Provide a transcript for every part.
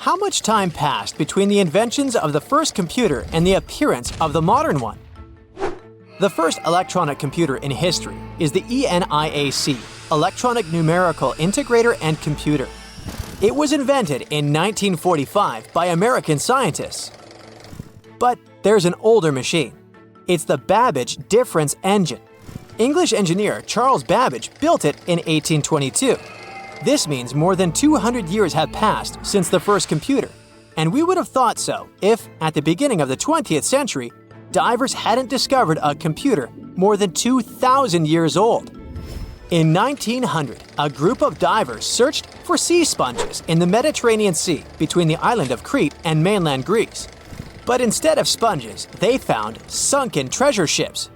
How much time passed between the inventions of the first computer and the appearance of the modern one? The first electronic computer in history is the ENIAC, Electronic Numerical Integrator and Computer. It was invented in 1945 by American scientists. But there's an older machine. It's the Babbage difference engine. English engineer Charles Babbage built it in 1822. This means more than 200 years have passed since the first computer, and we would have thought so if, at the beginning of the 20th century, divers hadn't discovered a computer more than 2,000 years old. In 1900, a group of divers searched for sea sponges in the Mediterranean Sea between the island of Crete and mainland Greece. But instead of sponges, they found sunken treasure ships.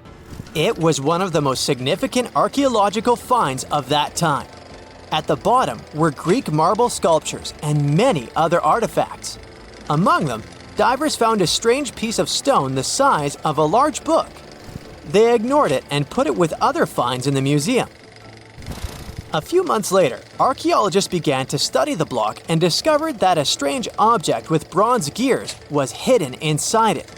It was one of the most significant archaeological finds of that time. At the bottom were Greek marble sculptures and many other artifacts. Among them, divers found a strange piece of stone the size of a large book. They ignored it and put it with other finds in the museum. A few months later, archaeologists began to study the block and discovered that a strange object with bronze gears was hidden inside it.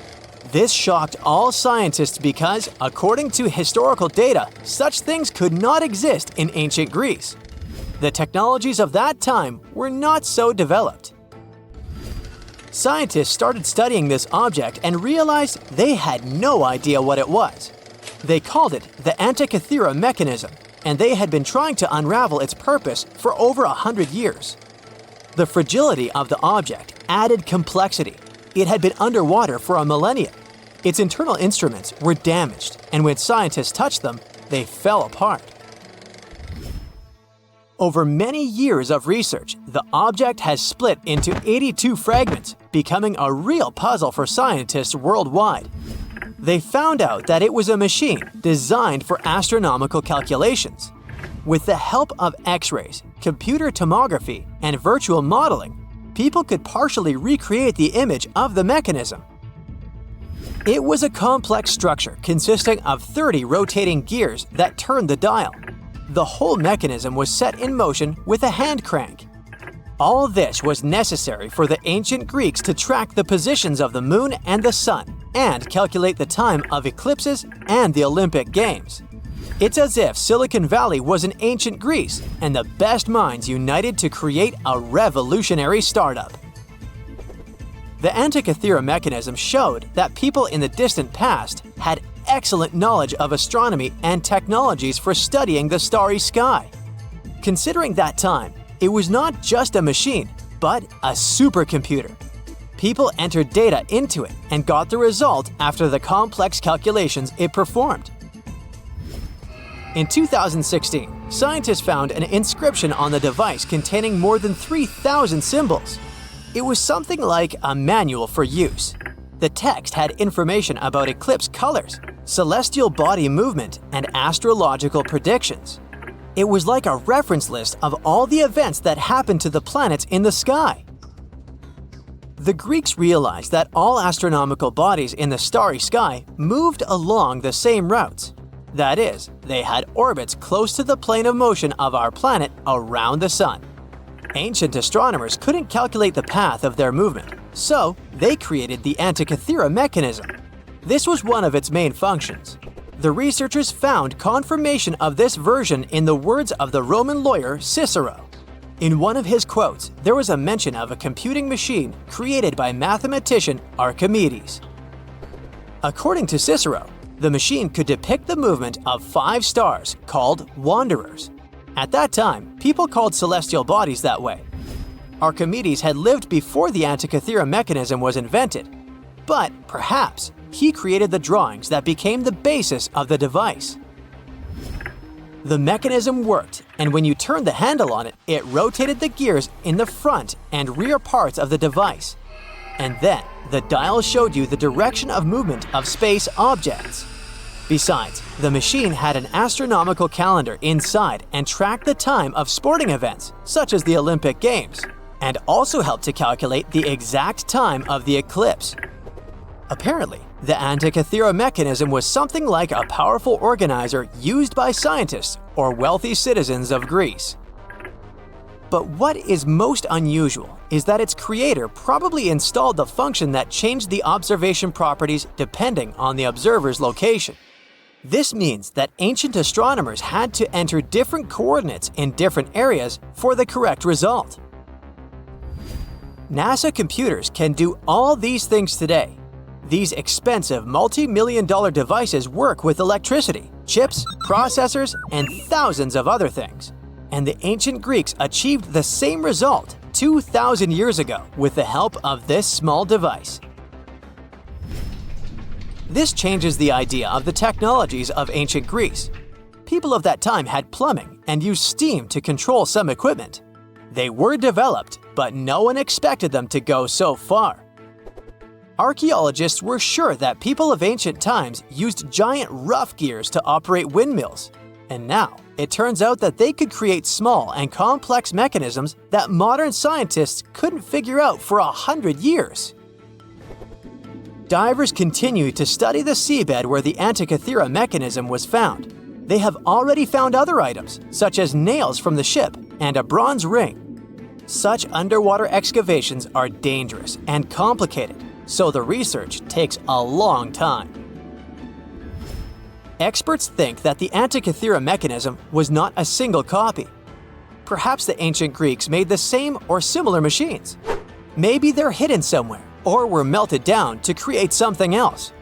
This shocked all scientists because, according to historical data, such things could not exist in ancient Greece. The technologies of that time were not so developed. Scientists started studying this object and realized they had no idea what it was. They called it the Antikythera mechanism, and they had been trying to unravel its purpose for over 100 years. The fragility of the object added complexity. It had been underwater for a millennia. Its internal instruments were damaged, and when scientists touched them, they fell apart. Over many years of research, the object has split into 82 fragments, becoming a real puzzle for scientists worldwide. They found out that it was a machine designed for astronomical calculations. With the help of X-rays, computer tomography, and virtual modeling, people could partially recreate the image of the mechanism. It was a complex structure consisting of 30 rotating gears that turned the dial. The whole mechanism was set in motion with a hand crank. All this was necessary for the ancient Greeks to track the positions of the moon and the sun and calculate the time of eclipses and the Olympic Games. It's as if Silicon Valley was in ancient Greece and the best minds united to create a revolutionary startup. The Antikythera mechanism showed that people in the distant past had excellent knowledge of astronomy and technologies for studying the starry sky. Considering that time, it was not just a machine, but a supercomputer. People entered data into it and got the result after the complex calculations it performed. In 2016, scientists found an inscription on the device containing more than 3,000 symbols. It was something like a manual for use. The text had information about eclipse colors, celestial body movement, and astrological predictions. It was like a reference list of all the events that happened to the planets in the sky. The Greeks realized that all astronomical bodies in the starry sky moved along the same routes. That is, they had orbits close to the plane of motion of our planet around the sun. Ancient astronomers couldn't calculate the path of their movement, so they created the Antikythera mechanism. This was one of its main functions. The researchers found confirmation of this version in the words of the Roman lawyer Cicero. In one of his quotes, there was a mention of a computing machine created by mathematician Archimedes. According to Cicero, the machine could depict the movement of 5 stars called wanderers. At that time, people called celestial bodies that way. Archimedes had lived before the Antikythera mechanism was invented, but perhaps he created the drawings that became the basis of the device. The mechanism worked, and when you turned the handle on it, it rotated the gears in the front and rear parts of the device. And then, the dial showed you the direction of movement of space objects. Besides, the machine had an astronomical calendar inside and tracked the time of sporting events, such as the Olympic Games, and also helped to calculate the exact time of the eclipse. Apparently, the Antikythera mechanism was something like a powerful organizer used by scientists or wealthy citizens of Greece. But what is most unusual is that its creator probably installed the function that changed the observation properties depending on the observer's location. This means that ancient astronomers had to enter different coordinates in different areas for the correct result. NASA computers can do all these things today. These expensive multi-million-dollar devices work with electricity, chips, processors, and thousands of other things. And the ancient Greeks achieved the same result 2,000 years ago with the help of this small device. This changes the idea of the technologies of ancient Greece. People of that time had plumbing and used steam to control some equipment. They were developed, but no one expected them to go so far. Archaeologists were sure that people of ancient times used giant rough gears to operate windmills. And now, it turns out that they could create small and complex mechanisms that modern scientists couldn't figure out for 100 years. Divers continue to study the seabed where the Antikythera mechanism was found. They have already found other items, such as nails from the ship and a bronze ring. Such underwater excavations are dangerous and complicated, so the research takes a long time. Experts think that the Antikythera mechanism was not a single copy. Perhaps the ancient Greeks made the same or similar machines. Maybe they're hidden somewhere or were melted down to create something else.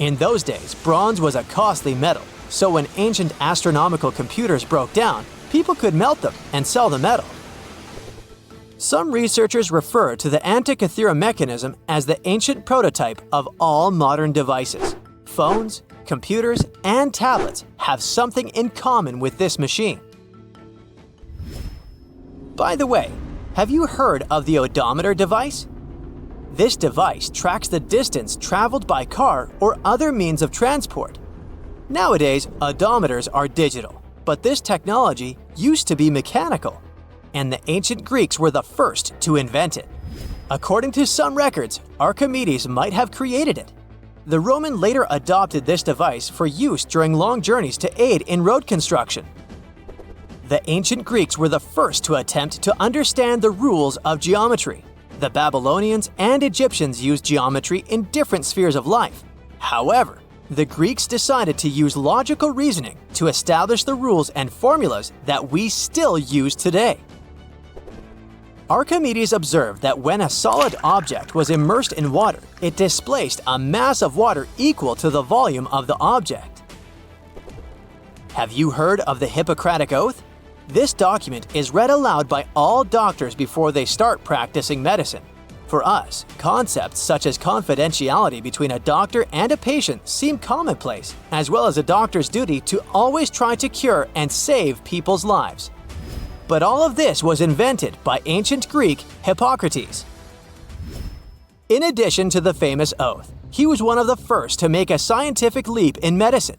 In those days, bronze was a costly metal, so when ancient astronomical computers broke down, people could melt them and sell the metal. Some researchers refer to the Antikythera mechanism as the ancient prototype of all modern devices. Phones, computers, and tablets have something in common with this machine. By the way, have you heard of the odometer device? This device tracks the distance traveled by car or other means of transport. Nowadays, odometers are digital, but this technology used to be mechanical, and the ancient Greeks were the first to invent it. According to some records, Archimedes might have created it. The Roman later adopted this device for use during long journeys to aid in road construction. The ancient Greeks were the first to attempt to understand the rules of geometry. The Babylonians and Egyptians used geometry in different spheres of life. However, the Greeks decided to use logical reasoning to establish the rules and formulas that we still use today. Archimedes observed that when a solid object was immersed in water, it displaced a mass of water equal to the volume of the object. Have you heard of the Hippocratic Oath? This document is read aloud by all doctors before they start practicing medicine. For us, concepts such as confidentiality between a doctor and a patient seem commonplace, as well as a doctor's duty to always try to cure and save people's lives. But all of this was invented by ancient Greek Hippocrates. In addition to the famous oath, he was one of the first to make a scientific leap in medicine.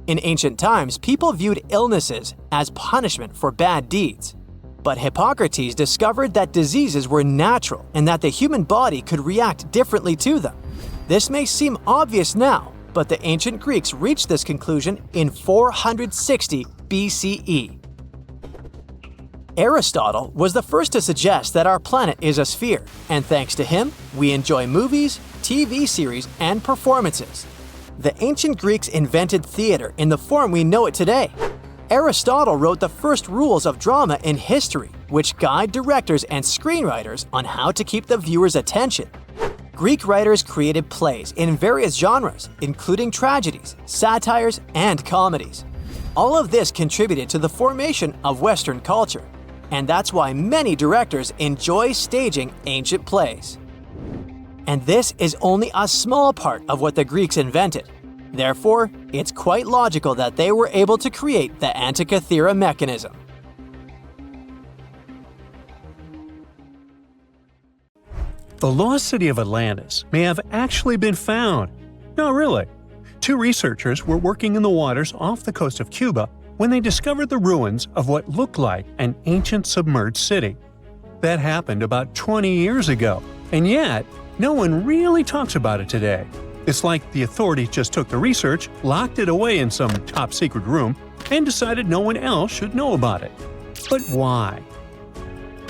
In ancient times, people viewed illnesses as punishment for bad deeds. But Hippocrates discovered that diseases were natural and that the human body could react differently to them. This may seem obvious now, but the ancient Greeks reached this conclusion in 460 BCE. Aristotle was the first to suggest that our planet is a sphere, and thanks to him, we enjoy movies, TV series, and performances. The ancient Greeks invented theater in the form we know it today. Aristotle wrote the first rules of drama in history, which guide directors and screenwriters on how to keep the viewer's attention. Greek writers created plays in various genres, including tragedies, satires, and comedies. All of this contributed to the formation of Western culture, and that's why many directors enjoy staging ancient plays. And this is only a small part of what the Greeks invented. Therefore, it's quite logical that they were able to create the Antikythera mechanism. The lost city of Atlantis may have actually been found. Not really. Two researchers were working in the waters off the coast of Cuba when they discovered the ruins of what looked like an ancient submerged city. That happened about 20 years ago, and yet no one really talks about it today. It's like the authorities just took the research, locked it away in some top-secret room, and decided no one else should know about it. But why?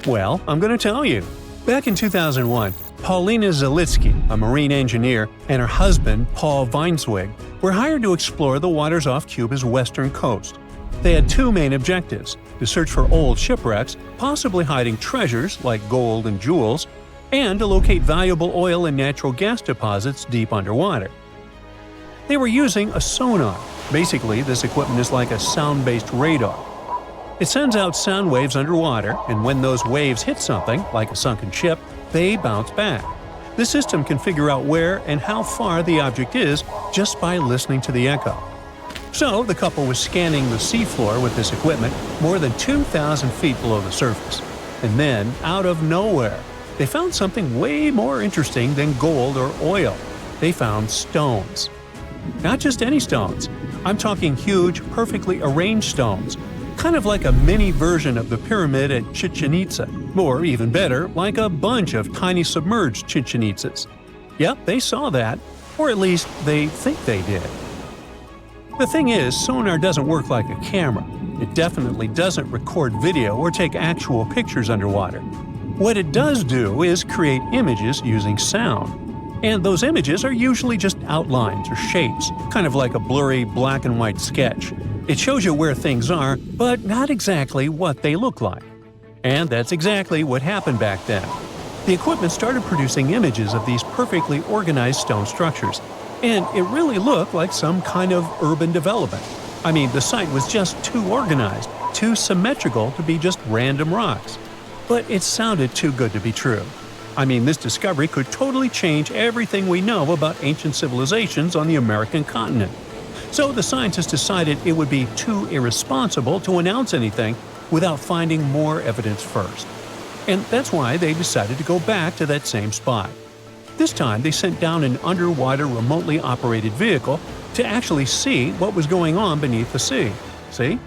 Well, I'm going to tell you. Back in 2001, Paulina Zalitsky, a marine engineer, and her husband, Paul Weinswig, were hired to explore the waters off Cuba's western coast. They had two main objectives: to search for old shipwrecks, possibly hiding treasures like gold and jewels, and to locate valuable oil and natural gas deposits deep underwater. They were using a sonar. Basically, this equipment is like a sound-based radar. It sends out sound waves underwater, and when those waves hit something, like a sunken ship, they bounce back. The system can figure out where and how far the object is just by listening to the echo. So, the couple was scanning the seafloor with this equipment more than 2,000 feet below the surface. And then, out of nowhere, they found something way more interesting than gold or oil. They found stones. Not just any stones. I'm talking huge, perfectly arranged stones. Kind of like a mini version of the pyramid at Chichen Itza, or even better, like a bunch of tiny submerged Chichen Itzas. Yep, they saw that, or at least they think they did. The thing is, sonar doesn't work like a camera. It definitely doesn't record video or take actual pictures underwater. What it does do is create images using sound. And those images are usually just outlines or shapes, kind of like a blurry black and white sketch. It shows you where things are, but not exactly what they look like. And that's exactly what happened back then. The equipment started producing images of these perfectly organized stone structures, and it really looked like some kind of urban development. I mean, the site was just too organized, too symmetrical to be just random rocks. But it sounded too good to be true. I mean, this discovery could totally change everything we know about ancient civilizations on the American continent. So the scientists decided it would be too irresponsible to announce anything without finding more evidence first. And that's why they decided to go back to that same spot. This time they sent down an underwater remotely operated vehicle to actually see what was going on beneath the sea. See?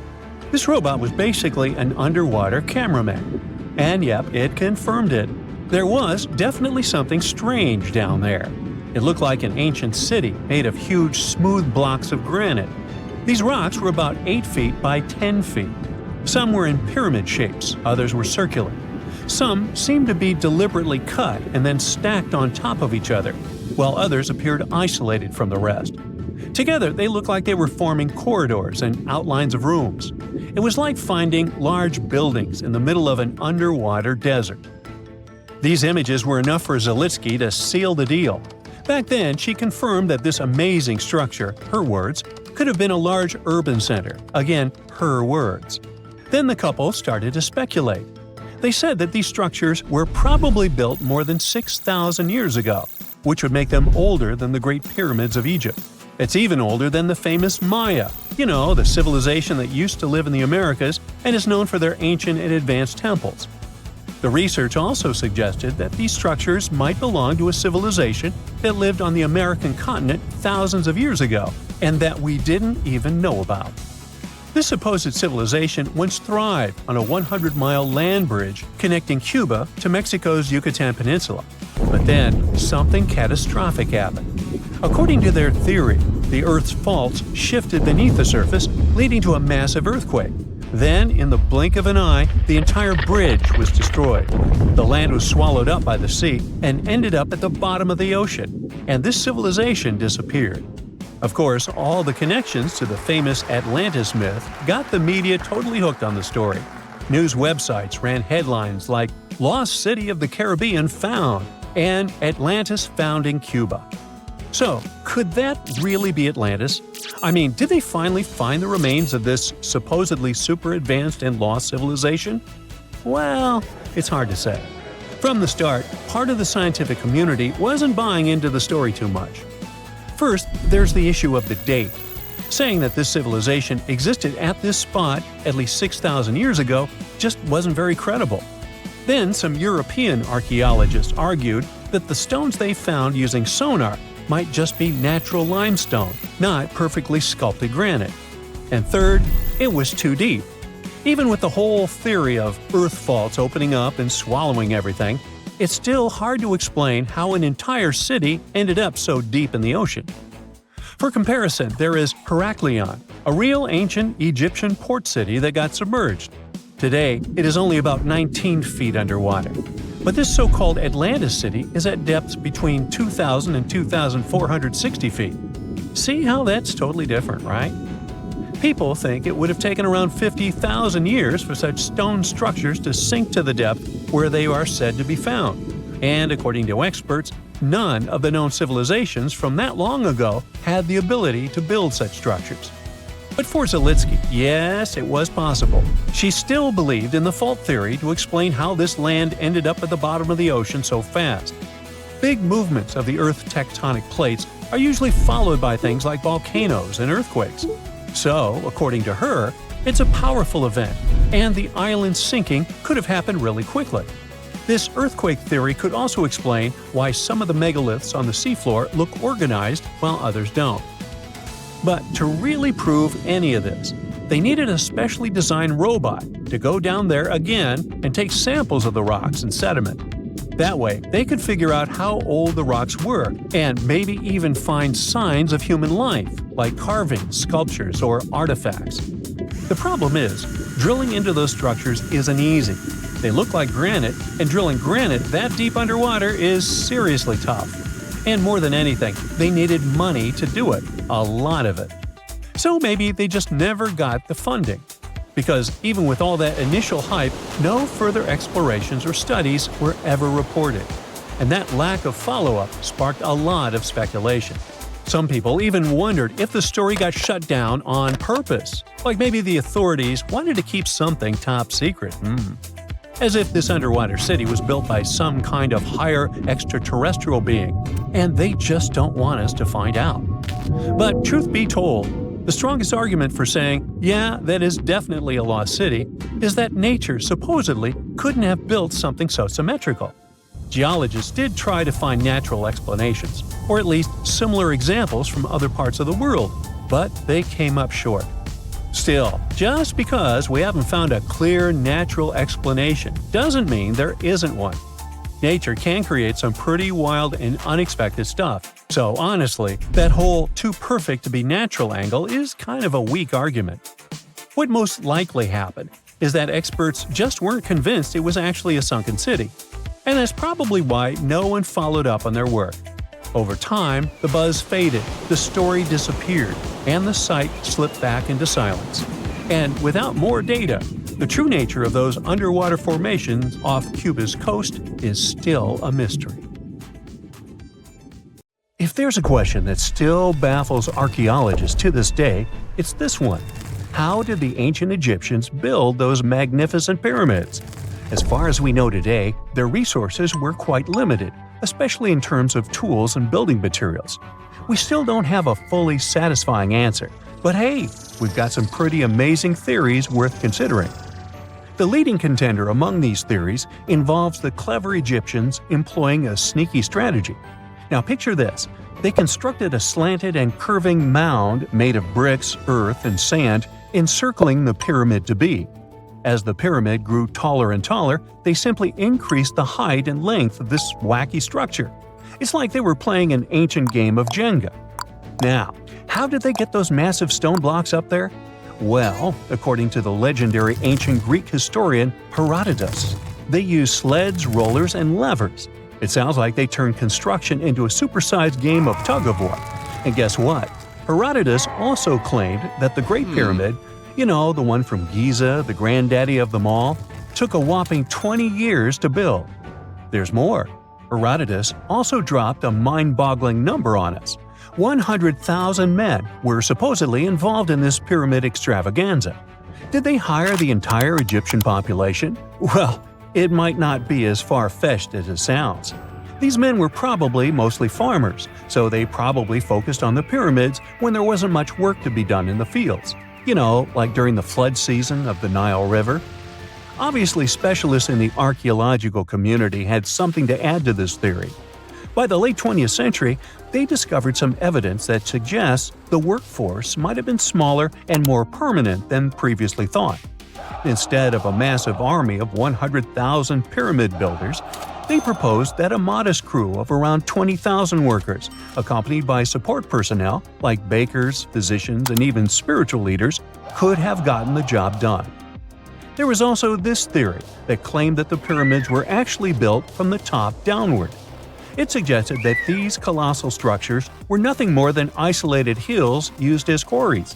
This robot was basically an underwater cameraman. And yep, it confirmed it. There was definitely something strange down there. It looked like an ancient city made of huge, smooth blocks of granite. These rocks were about 8 feet by 10 feet. Some were in pyramid shapes, others were circular. Some seemed to be deliberately cut and then stacked on top of each other, while others appeared isolated from the rest. Together, they looked like they were forming corridors and outlines of rooms. It was like finding large buildings in the middle of an underwater desert. These images were enough for Zalitsky to seal the deal. Back then, she confirmed that this amazing structure, her words, could have been a large urban center. Again, her words. Then the couple started to speculate. They said that these structures were probably built more than 6,000 years ago, which would make them older than the Great Pyramids of Egypt. It's even older than the famous Maya, the civilization that used to live in the Americas and is known for their ancient and advanced temples. The research also suggested that these structures might belong to a civilization that lived on the American continent thousands of years ago, and that we didn't even know about. This supposed civilization once thrived on a 100-mile land bridge connecting Cuba to Mexico's Yucatan Peninsula. But then, something catastrophic happened. According to their theory, the Earth's faults shifted beneath the surface, leading to a massive earthquake. Then, in the blink of an eye, the entire bridge was destroyed. The land was swallowed up by the sea and ended up at the bottom of the ocean, and this civilization disappeared. Of course, all the connections to the famous Atlantis myth got the media totally hooked on the story. News websites ran headlines like "Lost City of the Caribbean Found" and "Atlantis Found in Cuba." So, could that really be Atlantis? I mean, did they finally find the remains of this supposedly super advanced and lost civilization? Well, it's hard to say. From the start, part of the scientific community wasn't buying into the story too much. First, there's the issue of the date. Saying that this civilization existed at this spot at least 6,000 years ago just wasn't very credible. Then, some European archaeologists argued that the stones they found using sonar might just be natural limestone, not perfectly sculpted granite. And third, it was too deep. Even with the whole theory of Earth faults opening up and swallowing everything, it's still hard to explain how an entire city ended up so deep in the ocean. For comparison, there is Heraklion, a real ancient Egyptian port city that got submerged. Today, it is only about 19 feet underwater. But this so-called Atlantis city is at depths between 2,000 and 2,460 feet. See how that's totally different, right? People think it would have taken around 50,000 years for such stone structures to sink to the depth where they are said to be found. And according to experts, none of the known civilizations from that long ago had the ability to build such structures. But for Zalitsky, yes, it was possible. She still believed in the fault theory to explain how this land ended up at the bottom of the ocean so fast. Big movements of the Earth's tectonic plates are usually followed by things like volcanoes and earthquakes. So, according to her, it's a powerful event, and the island sinking could have happened really quickly. This earthquake theory could also explain why some of the megaliths on the seafloor look organized while others don't. But to really prove any of this, they needed a specially designed robot to go down there again and take samples of the rocks and sediment. That way, they could figure out how old the rocks were and maybe even find signs of human life, like carvings, sculptures, or artifacts. The problem is, drilling into those structures isn't easy. They look like granite, and drilling granite that deep underwater is seriously tough. And more than anything, they needed money to do it, a lot of it. So maybe they just never got the funding. Because even with all that initial hype, no further explorations or studies were ever reported. And that lack of follow-up sparked a lot of speculation. Some people even wondered if the story got shut down on purpose, like maybe the authorities wanted to keep something top secret. As if this underwater city was built by some kind of higher extraterrestrial being, and they just don't want us to find out. But truth be told, the strongest argument for saying, yeah, that is definitely a lost city, is that nature supposedly couldn't have built something so symmetrical. Geologists did try to find natural explanations, or at least similar examples from other parts of the world, but they came up short. Still, just because we haven't found a clear natural explanation doesn't mean there isn't one. Nature can create some pretty wild and unexpected stuff, so honestly, that whole too perfect to be natural angle is kind of a weak argument. What most likely happened is that experts just weren't convinced it was actually a sunken city, and that's probably why no one followed up on their work. Over time, the buzz faded, the story disappeared, and the site slipped back into silence. And without more data, the true nature of those underwater formations off Cuba's coast is still a mystery. If there's a question that still baffles archaeologists to this day, it's this one. How did the ancient Egyptians build those magnificent pyramids? As far as we know today, their resources were quite limited, especially in terms of tools and building materials. We still don't have a fully satisfying answer, but hey, we've got some pretty amazing theories worth considering. The leading contender among these theories involves the clever Egyptians employing a sneaky strategy. Now picture this. They constructed a slanted and curving mound made of bricks, earth, and sand encircling the pyramid to be. As the pyramid grew taller and taller, they simply increased the height and length of this wacky structure. It's like they were playing an ancient game of Jenga. Now, how did they get those massive stone blocks up there? Well, according to the legendary ancient Greek historian Herodotus, they used sleds, rollers, and levers. It sounds like they turned construction into a supersized game of tug-of-war. And guess what? Herodotus also claimed that the Great Pyramid, you know, the one from Giza, the granddaddy of them all, took a whopping 20 years to build. There's more. Herodotus also dropped a mind-boggling number on us. 100,000 men were supposedly involved in this pyramid extravaganza. Did they hire the entire Egyptian population? Well, it might not be as far-fetched as it sounds. These men were probably mostly farmers, so they probably focused on the pyramids when there wasn't much work to be done in the fields. You know, like during the flood season of the Nile River. Obviously, specialists in the archaeological community had something to add to this theory. By the late 20th century, they discovered some evidence that suggests the workforce might have been smaller and more permanent than previously thought. Instead of a massive army of 100,000 pyramid builders, they proposed that a modest crew of around 20,000 workers, accompanied by support personnel like bakers, physicians, and even spiritual leaders, could have gotten the job done. There was also this theory that claimed that the pyramids were actually built from the top downward. It suggested that these colossal structures were nothing more than isolated hills used as quarries.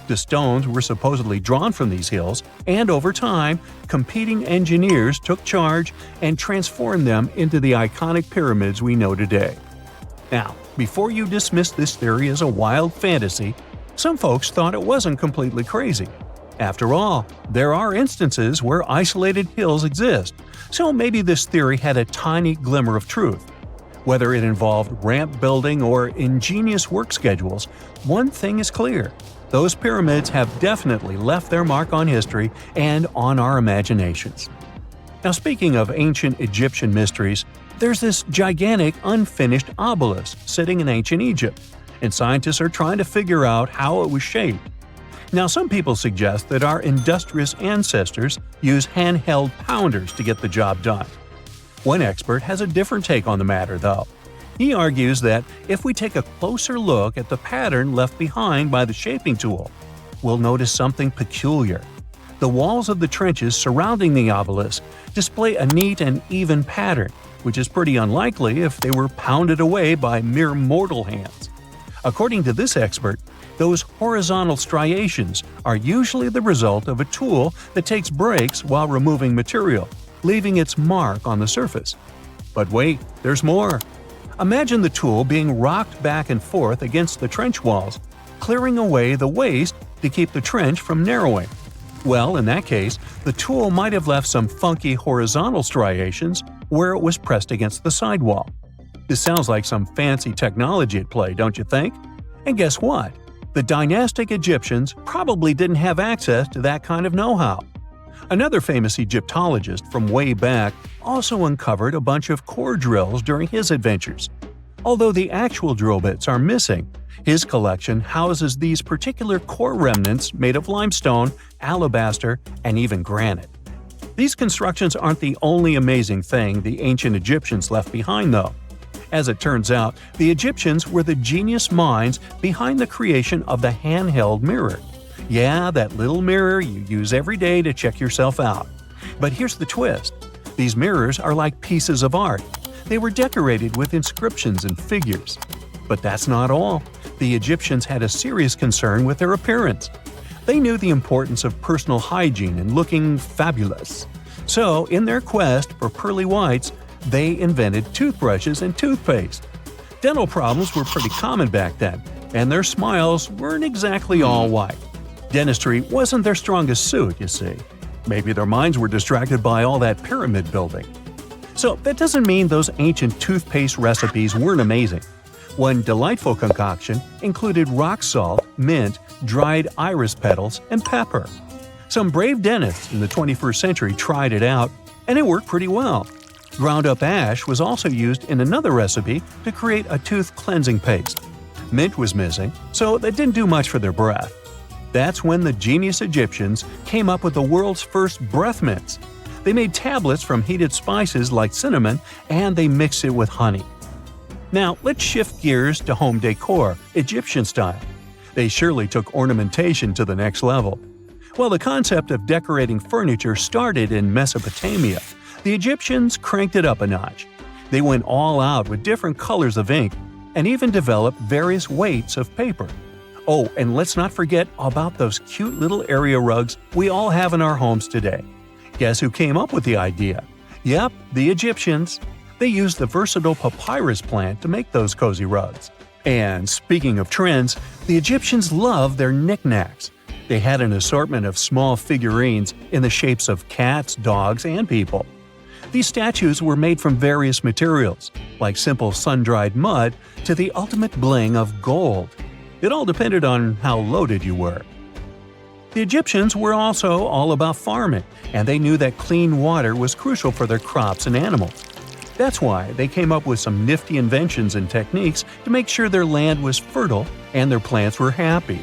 The stones were supposedly drawn from these hills, and over time, competing engineers took charge and transformed them into the iconic pyramids we know today. Now, before you dismiss this theory as a wild fantasy, some folks thought it wasn't completely crazy. After all, there are instances where isolated hills exist, so maybe this theory had a tiny glimmer of truth. Whether it involved ramp building or ingenious work schedules, one thing is clear: those pyramids have definitely left their mark on history and on our imaginations. Now, speaking of ancient Egyptian mysteries, there's this gigantic unfinished obelisk sitting in ancient Egypt, and scientists are trying to figure out how it was shaped. Now, some people suggest that our industrious ancestors used handheld pounders to get the job done. One expert has a different take on the matter, though. He argues that if we take a closer look at the pattern left behind by the shaping tool, we'll notice something peculiar. The walls of the trenches surrounding the obelisk display a neat and even pattern, which is pretty unlikely if they were pounded away by mere mortal hands. According to this expert, those horizontal striations are usually the result of a tool that takes breaks while removing material, leaving its mark on the surface. But wait, there's more. Imagine the tool being rocked back and forth against the trench walls, clearing away the waste to keep the trench from narrowing. Well, in that case, the tool might have left some funky horizontal striations where it was pressed against the sidewall. This sounds like some fancy technology at play, don't you think? And guess what? The dynastic Egyptians probably didn't have access to that kind of know-how. Another famous Egyptologist from way back also uncovered a bunch of core drills during his adventures. Although the actual drill bits are missing, his collection houses these particular core remnants made of limestone, alabaster, and even granite. These constructions aren't the only amazing thing the ancient Egyptians left behind, though. As it turns out, the Egyptians were the genius minds behind the creation of the handheld mirror. Yeah, that little mirror you use every day to check yourself out. But here's the twist. These mirrors are like pieces of art. They were decorated with inscriptions and figures. But that's not all. The Egyptians had a serious concern with their appearance. They knew the importance of personal hygiene and looking fabulous. So, in their quest for pearly whites, they invented toothbrushes and toothpaste. Dental problems were pretty common back then, and their smiles weren't exactly all white. Dentistry wasn't their strongest suit, you see. Maybe their minds were distracted by all that pyramid building. So that doesn't mean those ancient toothpaste recipes weren't amazing. One delightful concoction included rock salt, mint, dried iris petals, and pepper. Some brave dentists in the 21st century tried it out, and it worked pretty well. Ground-up ash was also used in another recipe to create a tooth cleansing paste. Mint was missing, so that didn't do much for their breath. That's when the genius Egyptians came up with the world's first breath mints. They made tablets from heated spices like cinnamon, and they mixed it with honey. Now, let's shift gears to home decor, Egyptian style. They surely took ornamentation to the next level. While the concept of decorating furniture started in Mesopotamia, the Egyptians cranked it up a notch. They went all out with different colors of ink and even developed various weights of paper. Oh, and let's not forget about those cute little area rugs we all have in our homes today. Guess who came up with the idea? Yep, the Egyptians. They used the versatile papyrus plant to make those cozy rugs. And speaking of trends, the Egyptians loved their knickknacks. They had an assortment of small figurines in the shapes of cats, dogs, and people. These statues were made from various materials, like simple sun-dried mud to the ultimate bling of gold. It all depended on how loaded you were. The Egyptians were also all about farming, and they knew that clean water was crucial for their crops and animals. That's why they came up with some nifty inventions and techniques to make sure their land was fertile and their plants were happy.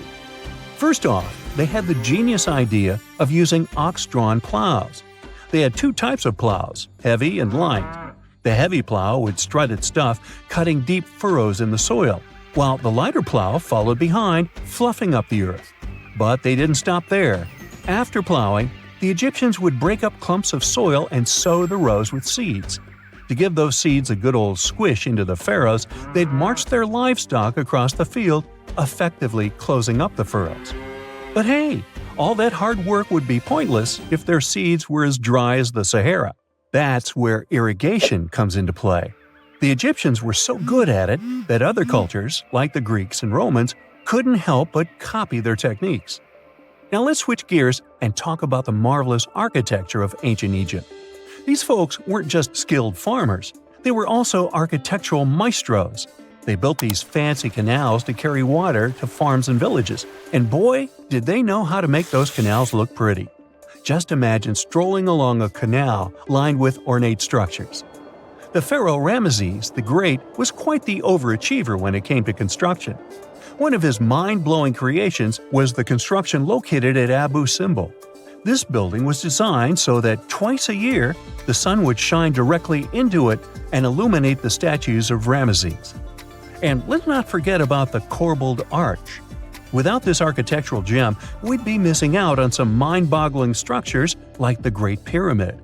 First off, they had the genius idea of using ox-drawn plows. They had two types of plows, heavy and light. The heavy plow would strut its stuff, cutting deep furrows in the soil, while the lighter plow followed behind, fluffing up the earth. But they didn't stop there. After plowing, the Egyptians would break up clumps of soil and sow the rows with seeds. To give those seeds a good old squish into the furrows, they'd march their livestock across the field, effectively closing up the furrows. But hey, all that hard work would be pointless if their seeds were as dry as the Sahara. That's where irrigation comes into play. The Egyptians were so good at it that other cultures, like the Greeks and Romans, couldn't help but copy their techniques. Now let's switch gears and talk about the marvelous architecture of ancient Egypt. These folks weren't just skilled farmers, they were also architectural maestros. They built these fancy canals to carry water to farms and villages, and boy, did they know how to make those canals look pretty. Just imagine strolling along a canal lined with ornate structures. The pharaoh Ramesses the Great was quite the overachiever when it came to construction. One of his mind-blowing creations was the construction located at Abu Simbel. This building was designed so that twice a year, the sun would shine directly into it and illuminate the statues of Ramesses. And let's not forget about the corbelled arch. Without this architectural gem, we'd be missing out on some mind-boggling structures like the Great Pyramid.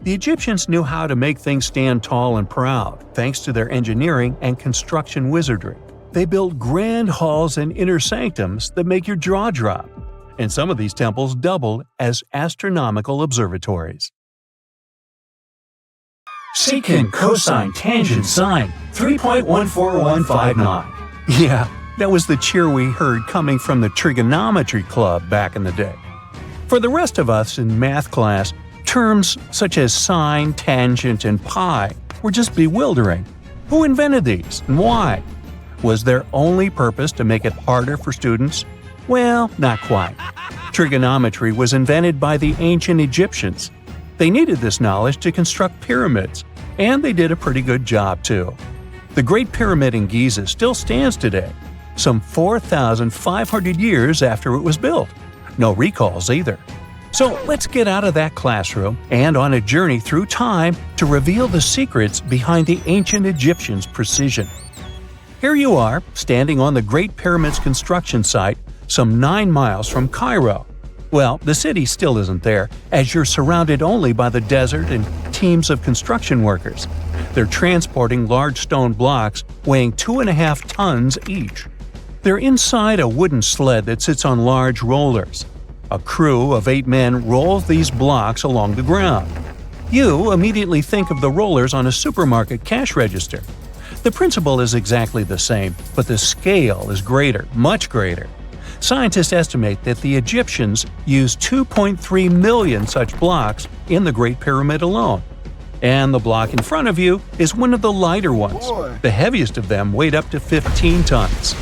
The Egyptians knew how to make things stand tall and proud, thanks to their engineering and construction wizardry. They built grand halls and inner sanctums that make your jaw drop, and some of these temples doubled as astronomical observatories. Secant cosine tangent sine 3.14159. Yeah, that was the cheer we heard coming from the trigonometry club back in the day. For the rest of us in math class, terms such as sine, tangent, and pi were just bewildering. Who invented these and why? Was their only purpose to make it harder for students? Well, not quite. Trigonometry was invented by the ancient Egyptians. They needed this knowledge to construct pyramids, and they did a pretty good job too. The Great Pyramid in Giza still stands today, some 4,500 years after it was built. No recalls either. So let's get out of that classroom and on a journey through time to reveal the secrets behind the ancient Egyptians' precision. Here you are, standing on the Great Pyramid's construction site, some 9 miles from Cairo. Well, the city still isn't there, as you're surrounded only by the desert and teams of construction workers. They're transporting large stone blocks weighing 2.5 tons each. They're inside a wooden sled that sits on large rollers. A crew of 8 men rolls these blocks along the ground. You immediately think of the rollers on a supermarket cash register. The principle is exactly the same, but the scale is greater, much greater. Scientists estimate that the Egyptians used 2.3 million such blocks in the Great Pyramid alone. And the block in front of you is one of the lighter ones. The heaviest of them weighed up to 15 tons.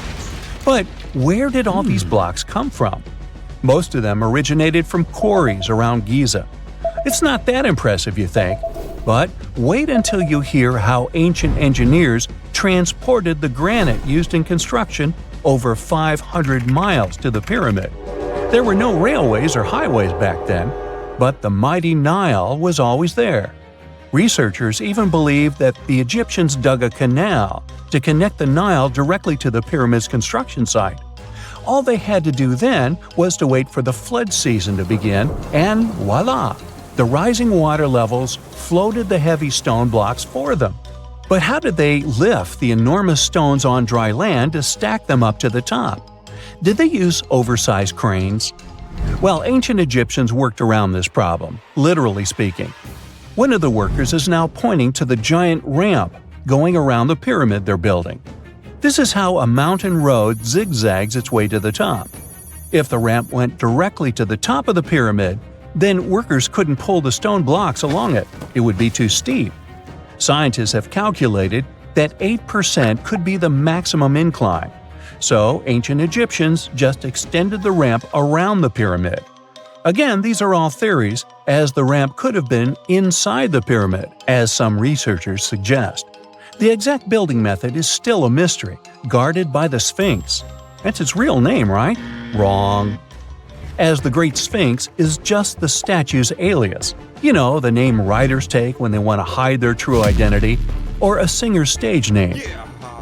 But where did all these blocks come from? Most of them originated from quarries around Giza. It's not that impressive, you think, but wait until you hear how ancient engineers transported the granite used in construction over 500 miles to the pyramid. There were no railways or highways back then, but the mighty Nile was always there. Researchers even believe that the Egyptians dug a canal to connect the Nile directly to the pyramid's construction site. All they had to do then was to wait for the flood season to begin, and voila! The rising water levels floated the heavy stone blocks for them. But how did they lift the enormous stones on dry land to stack them up to the top? Did they use oversized cranes? Well, ancient Egyptians worked around this problem, literally speaking. One of the workers is now pointing to the giant ramp going around the pyramid they're building. This is how a mountain road zigzags its way to the top. If the ramp went directly to the top of the pyramid, then workers couldn't pull the stone blocks along it. It would be too steep. Scientists have calculated that 8% could be the maximum incline. So ancient Egyptians just extended the ramp around the pyramid. Again, these are all theories, as the ramp could have been inside the pyramid, as some researchers suggest. The exact building method is still a mystery, guarded by the Sphinx. That's its real name, right? Wrong. As the Great Sphinx is just the statue's alias. You know, the name writers take when they want to hide their true identity, or a singer's stage name.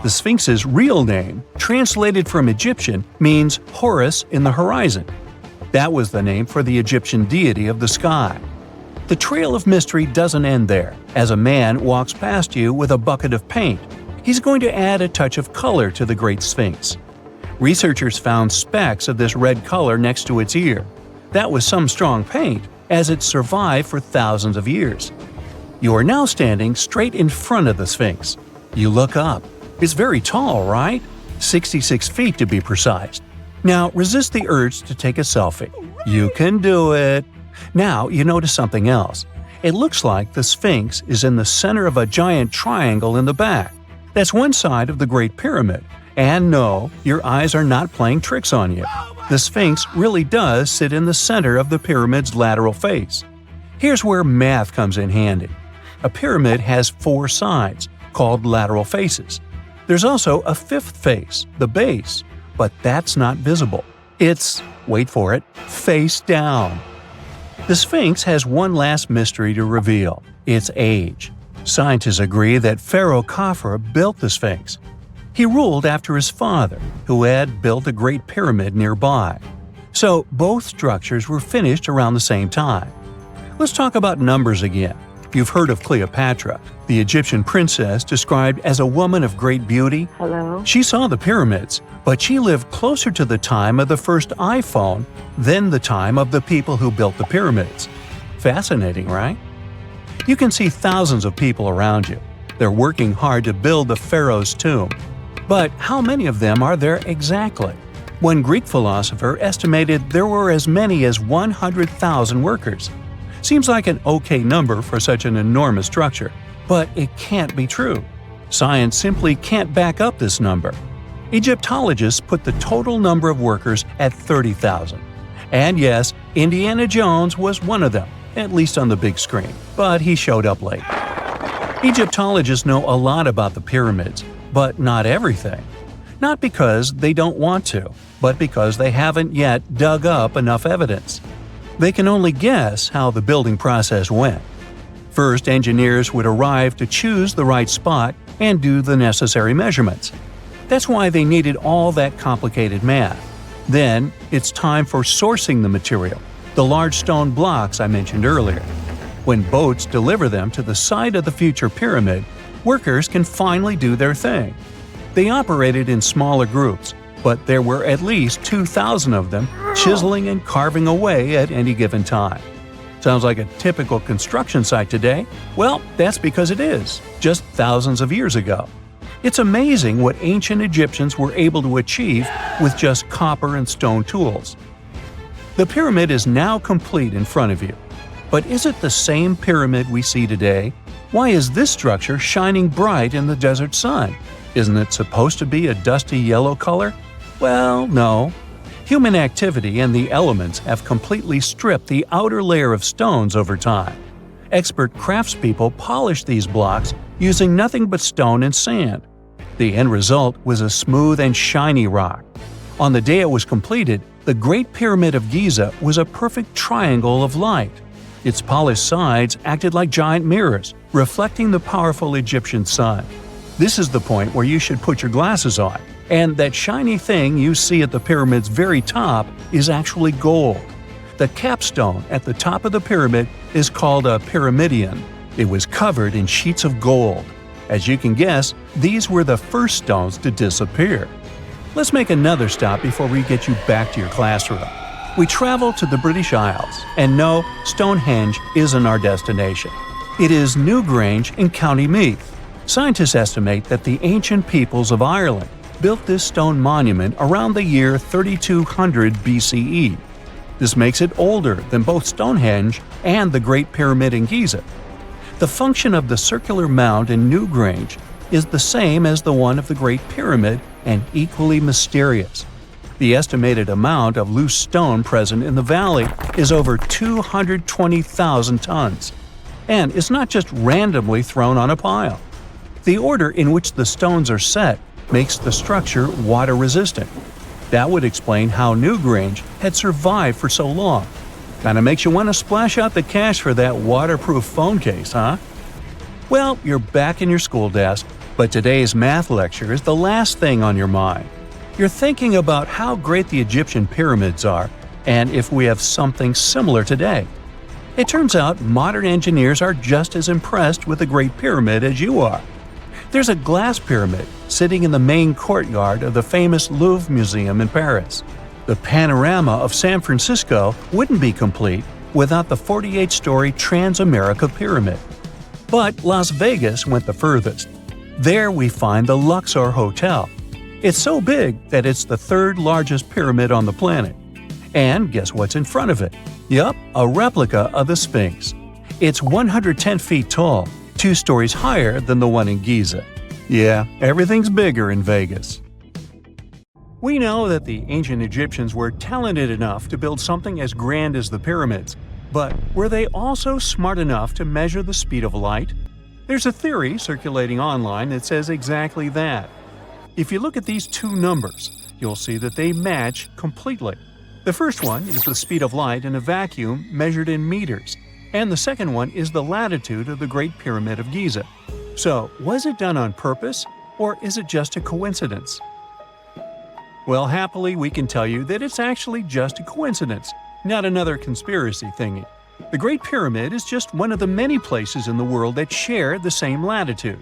The Sphinx's real name, translated from Egyptian, means Horus in the horizon. That was the name for the Egyptian deity of the sky. The trail of mystery doesn't end there. As a man walks past you with a bucket of paint, he's going to add a touch of color to the Great Sphinx. Researchers found specks of this red color next to its ear. That was some strong paint, as it survived for thousands of years. You are now standing straight in front of the Sphinx. You look up. It's very tall, right? 66 feet to be precise. Now resist the urge to take a selfie. You can do it. Now you notice something else. It looks like the Sphinx is in the center of a giant triangle in the back. That's one side of the Great Pyramid. And no, your eyes are not playing tricks on you. The Sphinx really does sit in the center of the pyramid's lateral face. Here's where math comes in handy. A pyramid has 4 sides, called lateral faces. There's also a 5th face, the base, but that's not visible. It's, wait for it, face down. The Sphinx has one last mystery to reveal: its age. Scientists agree that Pharaoh Khafre built the Sphinx. He ruled after his father, who had built a great pyramid nearby. So both structures were finished around the same time. Let's talk about numbers again. You've heard of Cleopatra, the Egyptian princess described as a woman of great beauty. Hello? She saw the pyramids, but she lived closer to the time of the first iPhone than the time of the people who built the pyramids. Fascinating, right? You can see thousands of people around you. They're working hard to build the pharaoh's tomb. But how many of them are there exactly? One Greek philosopher estimated there were as many as 100,000 workers. Seems like an okay number for such an enormous structure, but it can't be true. Science simply can't back up this number. Egyptologists put the total number of workers at 30,000. And yes, Indiana Jones was one of them, at least on the big screen, but he showed up late. Egyptologists know a lot about the pyramids, but not everything. Not because they don't want to, but because they haven't yet dug up enough evidence. They can only guess how the building process went. First, engineers would arrive to choose the right spot and do the necessary measurements. That's why they needed all that complicated math. Then, it's time for sourcing the material, the large stone blocks I mentioned earlier. When boats deliver them to the site of the future pyramid, workers can finally do their thing. They operated in smaller groups, but there were at least 2,000 of them chiseling and carving away at any given time. Sounds like a typical construction site today? Well, that's because it is, just thousands of years ago. It's amazing what ancient Egyptians were able to achieve with just copper and stone tools. The pyramid is now complete in front of you. But is it the same pyramid we see today? Why is this structure shining bright in the desert sun? Isn't it supposed to be a dusty yellow color? Well, no. Human activity and the elements have completely stripped the outer layer of stones over time. Expert craftspeople polished these blocks using nothing but stone and sand. The end result was a smooth and shiny rock. On the day it was completed, the Great Pyramid of Giza was a perfect triangle of light. Its polished sides acted like giant mirrors, reflecting the powerful Egyptian sun. This is the point where you should put your glasses on, and that shiny thing you see at the pyramid's very top is actually gold. The capstone at the top of the pyramid is called a pyramidion. It was covered in sheets of gold. As you can guess, these were the first stones to disappear. Let's make another stop before we get you back to your classroom. We travel to the British Isles, and no, Stonehenge isn't our destination. It is Newgrange in County Meath. Scientists estimate that the ancient peoples of Ireland built this stone monument around the year 3200 BCE. This makes it older than both Stonehenge and the Great Pyramid in Giza. The function of the circular mound in Newgrange is the same as the one of the Great Pyramid and equally mysterious. The estimated amount of loose stone present in the valley is over 220,000 tons. And it's not just randomly thrown on a pile. The order in which the stones are set makes the structure water-resistant. That would explain how Newgrange had survived for so long. Kinda makes you want to splash out the cash for that waterproof phone case, huh? Well, you're back in your school desk, but today's math lecture is the last thing on your mind. You're thinking about how great the Egyptian pyramids are, and if we have something similar today. It turns out modern engineers are just as impressed with the Great Pyramid as you are. There's a glass pyramid sitting in the main courtyard of the famous Louvre Museum in Paris. The panorama of San Francisco wouldn't be complete without the 48-story Trans-America Pyramid. But Las Vegas went the furthest. There we find the Luxor Hotel. It's so big that it's the third largest pyramid on the planet. And guess what's in front of it? Yup, a replica of the Sphinx. It's 110 feet tall, 2 stories higher than the one in Giza. Yeah, everything's bigger in Vegas. We know that the ancient Egyptians were talented enough to build something as grand as the pyramids, but were they also smart enough to measure the speed of light? There's a theory circulating online that says exactly that. If you look at these two numbers, you'll see that they match completely. The first one is the speed of light in a vacuum measured in meters, and the second one is the latitude of the Great Pyramid of Giza. So, was it done on purpose, or is it just a coincidence? Well, happily, we can tell you that it's actually just a coincidence, not another conspiracy thingy. The Great Pyramid is just one of the many places in the world that share the same latitude.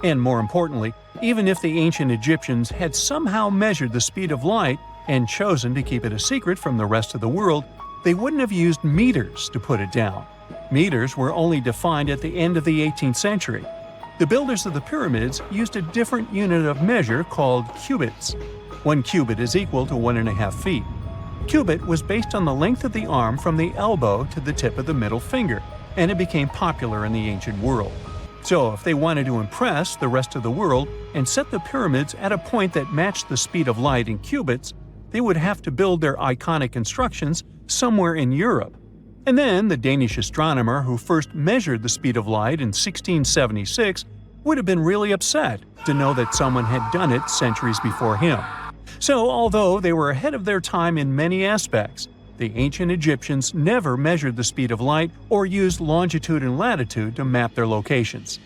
And more importantly, even if the ancient Egyptians had somehow measured the speed of light and chosen to keep it a secret from the rest of the world, they wouldn't have used meters to put it down. Meters were only defined at the end of the 18th century. The builders of the pyramids used a different unit of measure called cubits. 1 cubit is equal to 1.5 feet. Cubit was based on the length of the arm from the elbow to the tip of the middle finger, and it became popular in the ancient world. So if they wanted to impress the rest of the world and set the pyramids at a point that matched the speed of light in cubits, they would have to build their iconic constructions somewhere in Europe. And then the Danish astronomer who first measured the speed of light in 1676 would have been really upset to know that someone had done it centuries before him. So, although they were ahead of their time in many aspects, the ancient Egyptians never measured the speed of light or used longitude and latitude to map their locations.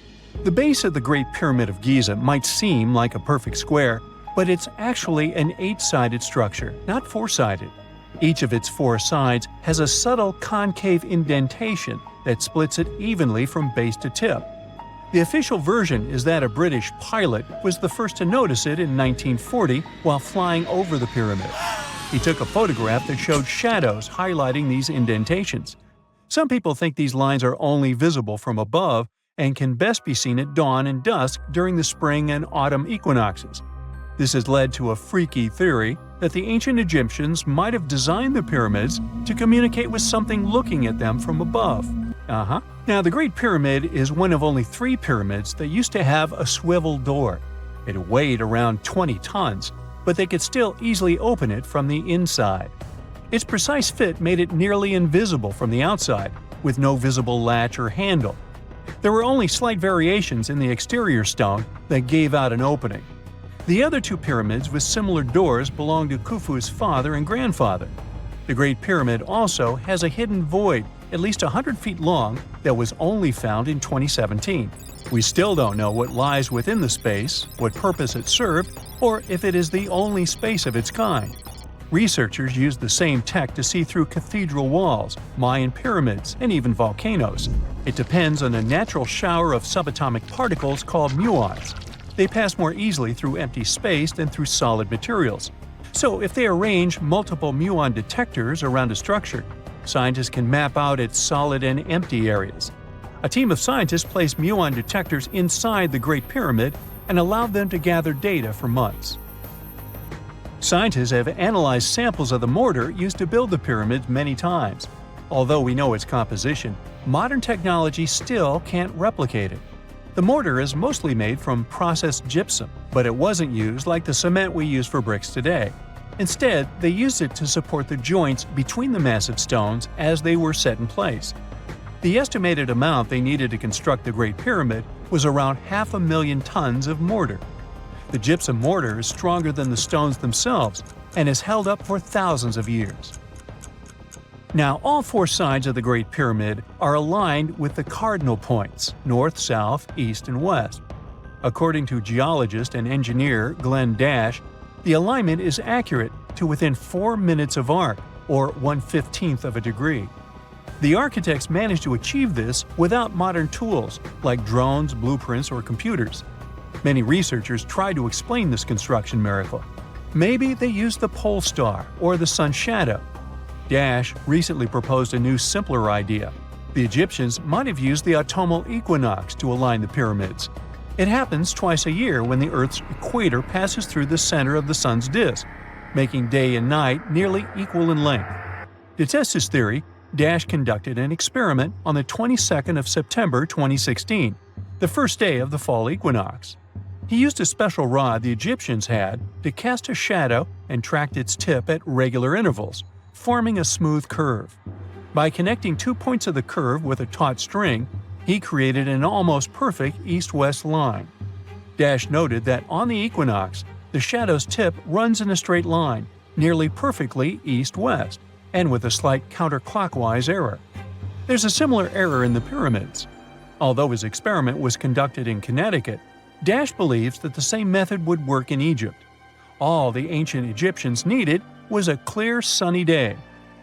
The base of the Great Pyramid of Giza might seem like a perfect square, but it's actually an 8-sided structure, not 4-sided. Each of its 4 sides has a subtle concave indentation that splits it evenly from base to tip. The official version is that a British pilot was the first to notice it in 1940 while flying over the pyramid. He took a photograph that showed shadows highlighting these indentations. Some people think these lines are only visible from above and can best be seen at dawn and dusk during the spring and autumn equinoxes. This has led to a freaky theory that the ancient Egyptians might have designed the pyramids to communicate with something looking at them from above. Now, the Great Pyramid is one of only 3 pyramids that used to have a swivel door. It weighed around 20 tons, but they could still easily open it from the inside. Its precise fit made it nearly invisible from the outside, with no visible latch or handle. There were only slight variations in the exterior stone that gave out an opening. The other 2 pyramids with similar doors belonged to Khufu's father and grandfather. The Great Pyramid also has a hidden void at least 100 feet long that was only found in 2017. We still don't know what lies within the space, what purpose it served, or if it is the only space of its kind. Researchers used the same tech to see through cathedral walls, Mayan pyramids, and even volcanoes. It depends on a natural shower of subatomic particles called muons. They pass more easily through empty space than through solid materials. So if they arrange multiple muon detectors around a structure, scientists can map out its solid and empty areas. A team of scientists placed muon detectors inside the Great Pyramid and allowed them to gather data for months. Scientists have analyzed samples of the mortar used to build the pyramids many times. Although we know its composition, modern technology still can't replicate it. The mortar is mostly made from processed gypsum, but it wasn't used like the cement we use for bricks today. Instead, they used it to support the joints between the massive stones as they were set in place. The estimated amount they needed to construct the Great Pyramid was around 500,000 tons of mortar. The gypsum mortar is stronger than the stones themselves and has held up for thousands of years. Now, all 4 sides of the Great Pyramid are aligned with the cardinal points – north, south, east, and west. According to geologist and engineer Glenn Dash, the alignment is accurate to within 4 minutes of arc, or 1/15 of a degree. The architects managed to achieve this without modern tools like drones, blueprints, or computers. Many researchers try to explain this construction miracle. Maybe they used the pole star or the sun's shadow. Dash recently proposed a new, simpler idea. The Egyptians might have used the autumnal equinox to align the pyramids. It happens twice a year when the Earth's equator passes through the center of the sun's disk, making day and night nearly equal in length. To test his theory, Dash conducted an experiment on the 22nd of September 2016, the first day of the fall equinox. He used a special rod the Egyptians had to cast a shadow and tracked its tip at regular intervals, forming a smooth curve. By connecting 2 points of the curve with a taut string, he created an almost perfect east-west line. Dash noted that on the equinox, the shadow's tip runs in a straight line, nearly perfectly east-west, and with a slight counterclockwise error. There's a similar error in the pyramids. Although his experiment was conducted in Connecticut, Dash believes that the same method would work in Egypt. All the ancient Egyptians needed was a clear, sunny day.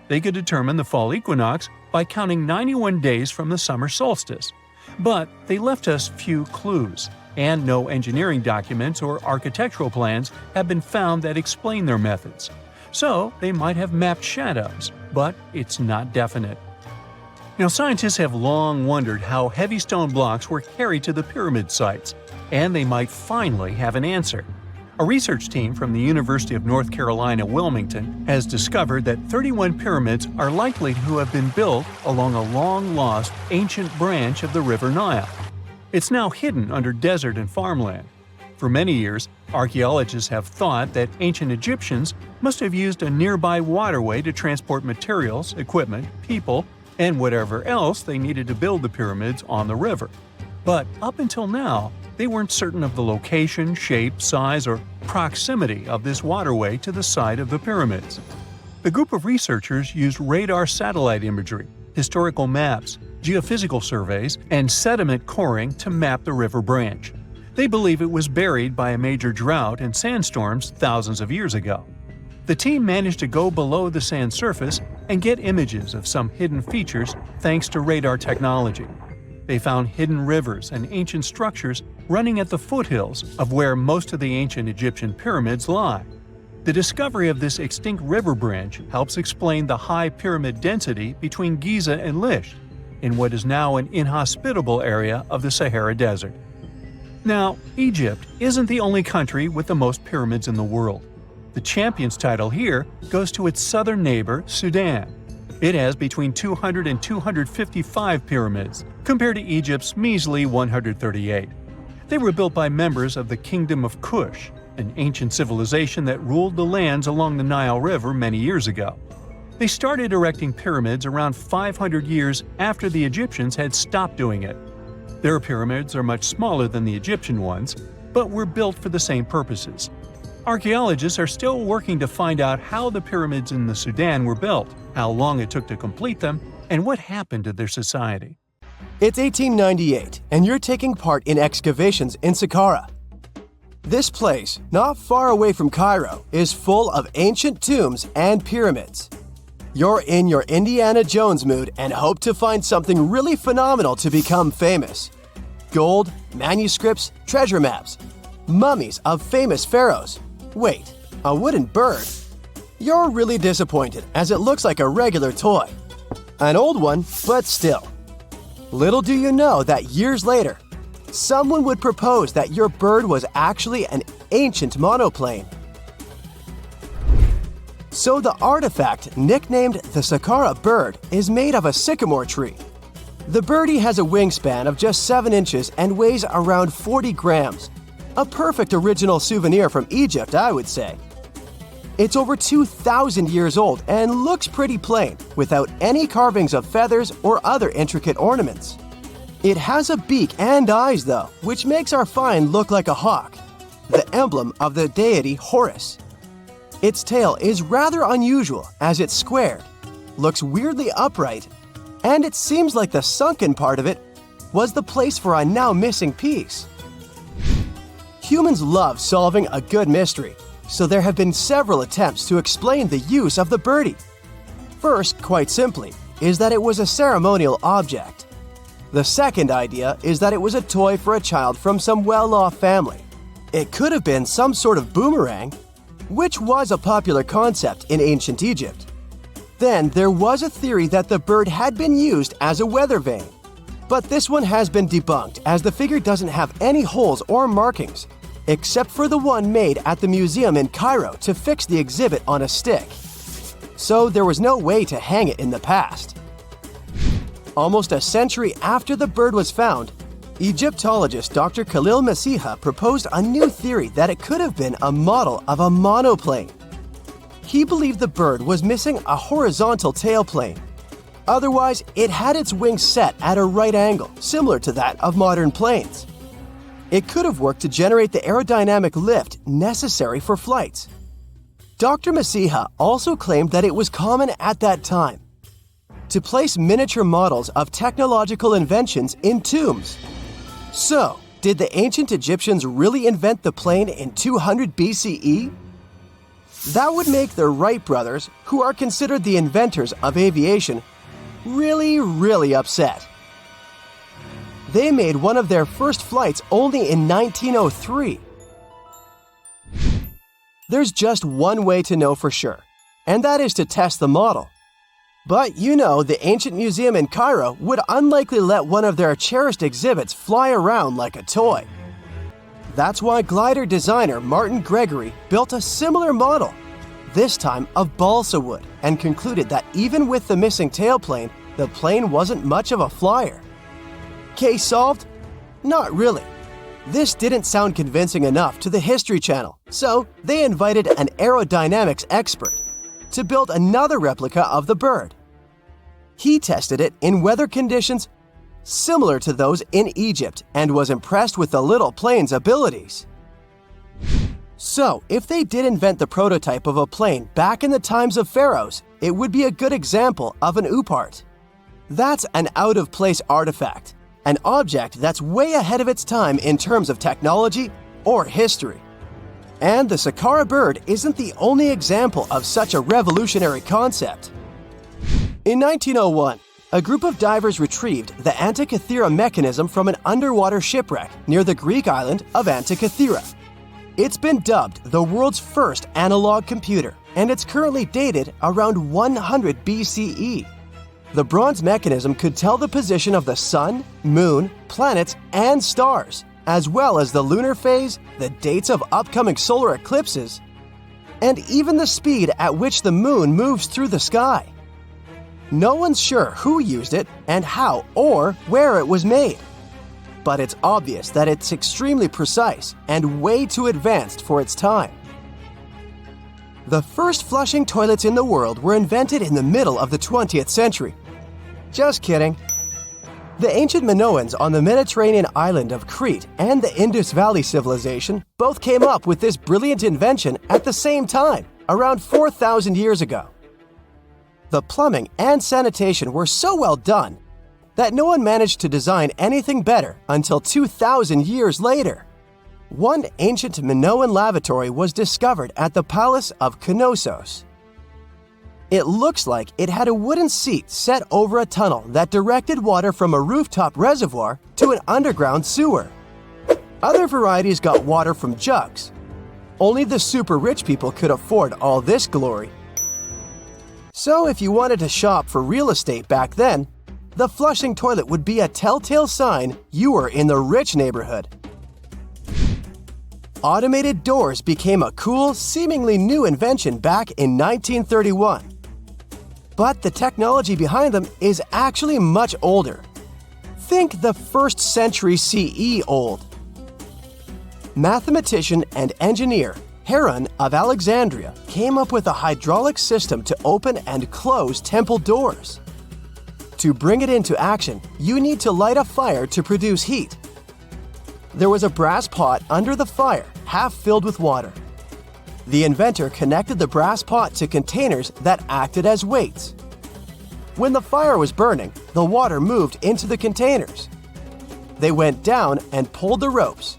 They could determine the fall equinox by counting 91 days from the summer solstice. But they left us few clues, and no engineering documents or architectural plans have been found that explain their methods. So they might have mapped shadows, but it's not definite. Now, scientists have long wondered how heavy stone blocks were carried to the pyramid sites, and they might finally have an answer. A research team from the University of North Carolina, Wilmington, has discovered that 31 pyramids are likely to have been built along a long-lost ancient branch of the River Nile. It's now hidden under desert and farmland. For many years, archaeologists have thought that ancient Egyptians must have used a nearby waterway to transport materials, equipment, people, and whatever else they needed to build the pyramids on the river. But up until now, they weren't certain of the location, shape, size, or proximity of this waterway to the site of the pyramids. The group of researchers used radar satellite imagery, historical maps, geophysical surveys, and sediment coring to map the river branch. They believe it was buried by a major drought and sandstorms thousands of years ago. The team managed to go below the sand surface and get images of some hidden features thanks to radar technology. They found hidden rivers and ancient structures running at the foothills of where most of the ancient Egyptian pyramids lie. The discovery of this extinct river branch helps explain the high pyramid density between Giza and Lisht, in what is now an inhospitable area of the Sahara Desert. Now, Egypt isn't the only country with the most pyramids in the world. The champion's title here goes to its southern neighbor, Sudan. It has between 200 and 255 pyramids, compared to Egypt's measly 138. They were built by members of the Kingdom of Kush, an ancient civilization that ruled the lands along the Nile River many years ago. They started erecting pyramids around 500 years after the Egyptians had stopped doing it. Their pyramids are much smaller than the Egyptian ones, but were built for the same purposes. Archaeologists are still working to find out how the pyramids in the Sudan were built, how long it took to complete them, and what happened to their society. It's 1898, and you're taking part in excavations in Saqqara. This place, not far away from Cairo, is full of ancient tombs and pyramids. You're in your Indiana Jones mood and hope to find something really phenomenal to become famous. Gold, manuscripts, treasure maps, mummies of famous pharaohs. Wait, a wooden bird? You're really disappointed as it looks like a regular toy. An old one, but still. Little do you know that years later, someone would propose that your bird was actually an ancient monoplane. So the artifact, nicknamed the Saqqara Bird, is made of a sycamore tree. The birdie has a wingspan of just 7 inches and weighs around 40 grams. A perfect original souvenir from Egypt, I would say. It's over 2,000 years old and looks pretty plain, without any carvings of feathers or other intricate ornaments. It has a beak and eyes, though, which makes our find look like a hawk, the emblem of the deity Horus. Its tail is rather unusual as it's squared, looks weirdly upright, and it seems like the sunken part of it was the place for a now missing piece. Humans love solving a good mystery, so there have been several attempts to explain the use of the birdie. first, quite simply, is that it was a ceremonial object. The second idea is that it was a toy for a child from some well-off family. It could have been some sort of boomerang, which was a popular concept in ancient Egypt. Then there was a theory that the bird had been used as a weather vane. But this one has been debunked as the figure doesn't have any holes or markings, except for the one made at the museum in Cairo to fix the exhibit on a stick. So there was no way to hang it in the past. Almost a century after the bird was found, Egyptologist Dr. Khalil Masiha proposed a new theory that it could have been a model of a monoplane. He believed the bird was missing a horizontal tailplane. Otherwise, it had its wings set at a right angle, similar to that of modern planes. It could have worked to generate the aerodynamic lift necessary for flights. Dr. Masiha also claimed that it was common at that time to place miniature models of technological inventions in tombs. So, did the ancient Egyptians really invent the plane in 200 BCE? That would make the Wright brothers, who are considered the inventors of aviation, really upset. They made one of their first flights only in 1903. There's just one way to know for sure, and that is to test the model. But you know, the ancient museum in Cairo would unlikely let one of their cherished exhibits fly around like a toy. That's why glider designer Martin Gregory built a similar model, this time of balsa wood, and concluded that even with the missing tailplane, the plane wasn't much of a flyer. Case solved? Not really. This didn't sound convincing enough to the History Channel, so they invited an aerodynamics expert to build another replica of the bird. He tested it in weather conditions similar to those in Egypt and was impressed with the little plane's abilities. So, if they did invent the prototype of a plane back in the times of pharaohs, it would be a good example of an oopart. That's an out-of-place artifact, an object that's way ahead of its time in terms of technology or history. And the Saqqara Bird isn't the only example of such a revolutionary concept. In 1901, a group of divers retrieved the Antikythera mechanism from an underwater shipwreck near the Greek island of Antikythera. It's been dubbed the world's first analog computer, and it's currently dated around 100 BCE. The bronze mechanism could tell the position of the sun, moon, planets, and stars, as well as the lunar phase, the dates of upcoming solar eclipses, and even the speed at which the moon moves through the sky. No one's sure who used it and how or where it was made. But it's obvious that it's extremely precise and way too advanced for its time. The first flushing toilets in the world were invented in the middle of the 20th century. Just kidding. The ancient Minoans on the Mediterranean island of Crete and the Indus Valley civilization both came up with this brilliant invention at the same time, around 4,000 years ago. The plumbing and sanitation were so well done that no one managed to design anything better until 2,000 years later. One ancient Minoan lavatory was discovered at the Palace of Knossos. It looks like it had a wooden seat set over a tunnel that directed water from a rooftop reservoir to an underground sewer. Other varieties got water from jugs. Only the super rich people could afford all this glory. So if you wanted to shop for real estate back then, the flushing toilet would be a telltale sign you were in the rich neighborhood. Automated doors became a cool, seemingly new invention back in 1931. But the technology behind them is actually much older. Think the 1st century CE old. Mathematician and engineer Heron of Alexandria came up with a hydraulic system to open and close temple doors. To bring it into action, you need to light a fire to produce heat. There was a brass pot under the fire, half filled with water. The inventor connected the brass pot to containers that acted as weights. When the fire was burning, the water moved into the containers. They went down and pulled the ropes.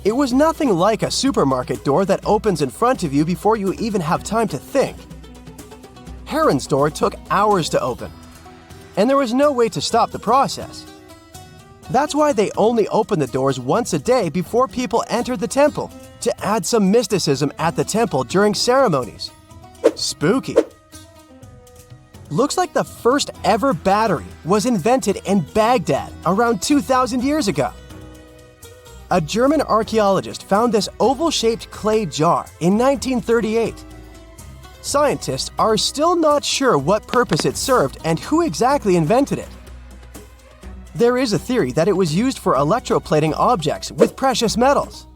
It was nothing like a supermarket door that opens in front of you before you even have time to think. Heron's door took hours to open, and there was no way to stop the process. That's why they only opened the doors once a day before people entered the temple, to add some mysticism at the temple during ceremonies. Spooky. Looks like the first ever battery was invented in Baghdad around 2,000 years ago. A German archaeologist found this oval-shaped clay jar in 1938. Scientists are still not sure what purpose it served and who exactly invented it. There is a theory that it was used for electroplating objects with precious metals.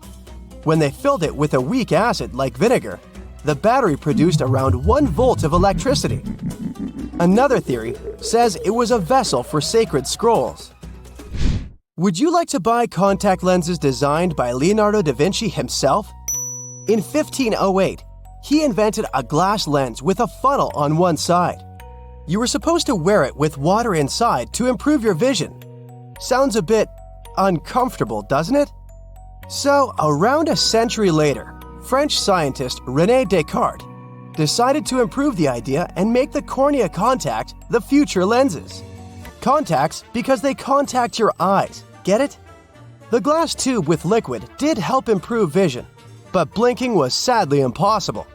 When they filled it with a weak acid like vinegar, the battery produced around 1 volt of electricity. Another theory says it was a vessel for sacred scrolls. Would you like to buy contact lenses designed by Leonardo da Vinci himself? In 1508, he invented a glass lens with a funnel on one side. You were supposed to wear it with water inside to improve your vision. Sounds a bit uncomfortable, doesn't it? So, around a century later, French scientist René Descartes decided to improve the idea and make the cornea contact the future lenses. Contacts because they contact your eyes, get it? The glass tube with liquid did help improve vision, but blinking was sadly impossible.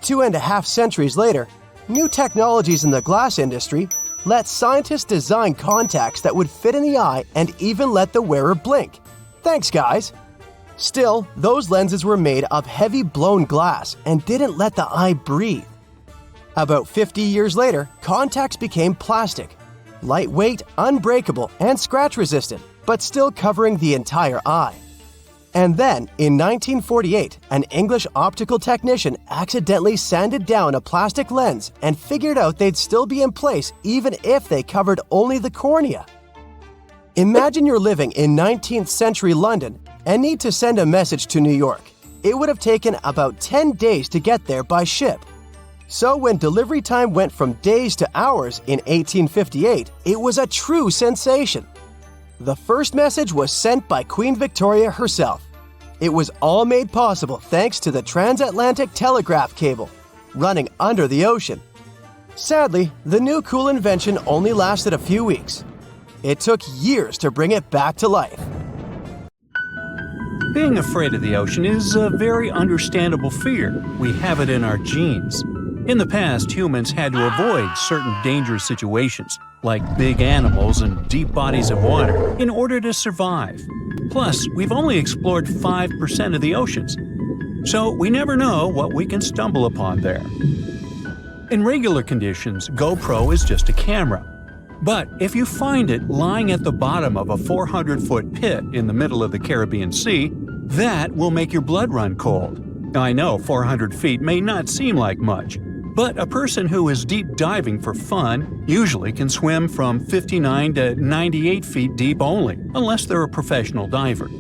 2.5 centuries later, new technologies in the glass industry let scientists design contacts that would fit in the eye and even let the wearer blink. Thanks, guys! Still, those lenses were made of heavy blown glass and didn't let the eye breathe. About 50 years later, contacts became plastic, lightweight, unbreakable, and scratch-resistant, but still covering the entire eye. And then, in 1948, an English optical technician accidentally sanded down a plastic lens and figured out they'd still be in place even if they covered only the cornea. Imagine you're living in 19th century London and need to send a message to New York. It would have taken about 10 days to get there by ship. So when delivery time went from days to hours in 1858, it was a true sensation. The first message was sent by Queen Victoria herself. It was all made possible thanks to the transatlantic telegraph cable, running under the ocean. Sadly, the new cool invention only lasted a few weeks. It took years to bring it back to life. Being afraid of the ocean is a very understandable fear. We have it in our genes. In the past, humans had to avoid certain dangerous situations, like big animals and deep bodies of water, in order to survive. Plus, we've only explored 5% of the oceans, so we never know what we can stumble upon there. In regular conditions, GoPro is just a camera. But if you find it lying at the bottom of a 400-foot pit in the middle of the Caribbean Sea, that will make your blood run cold. I know 400 feet may not seem like much, but a person who is deep diving for fun usually can swim from 59 to 98 feet deep only, unless they're a professional diver.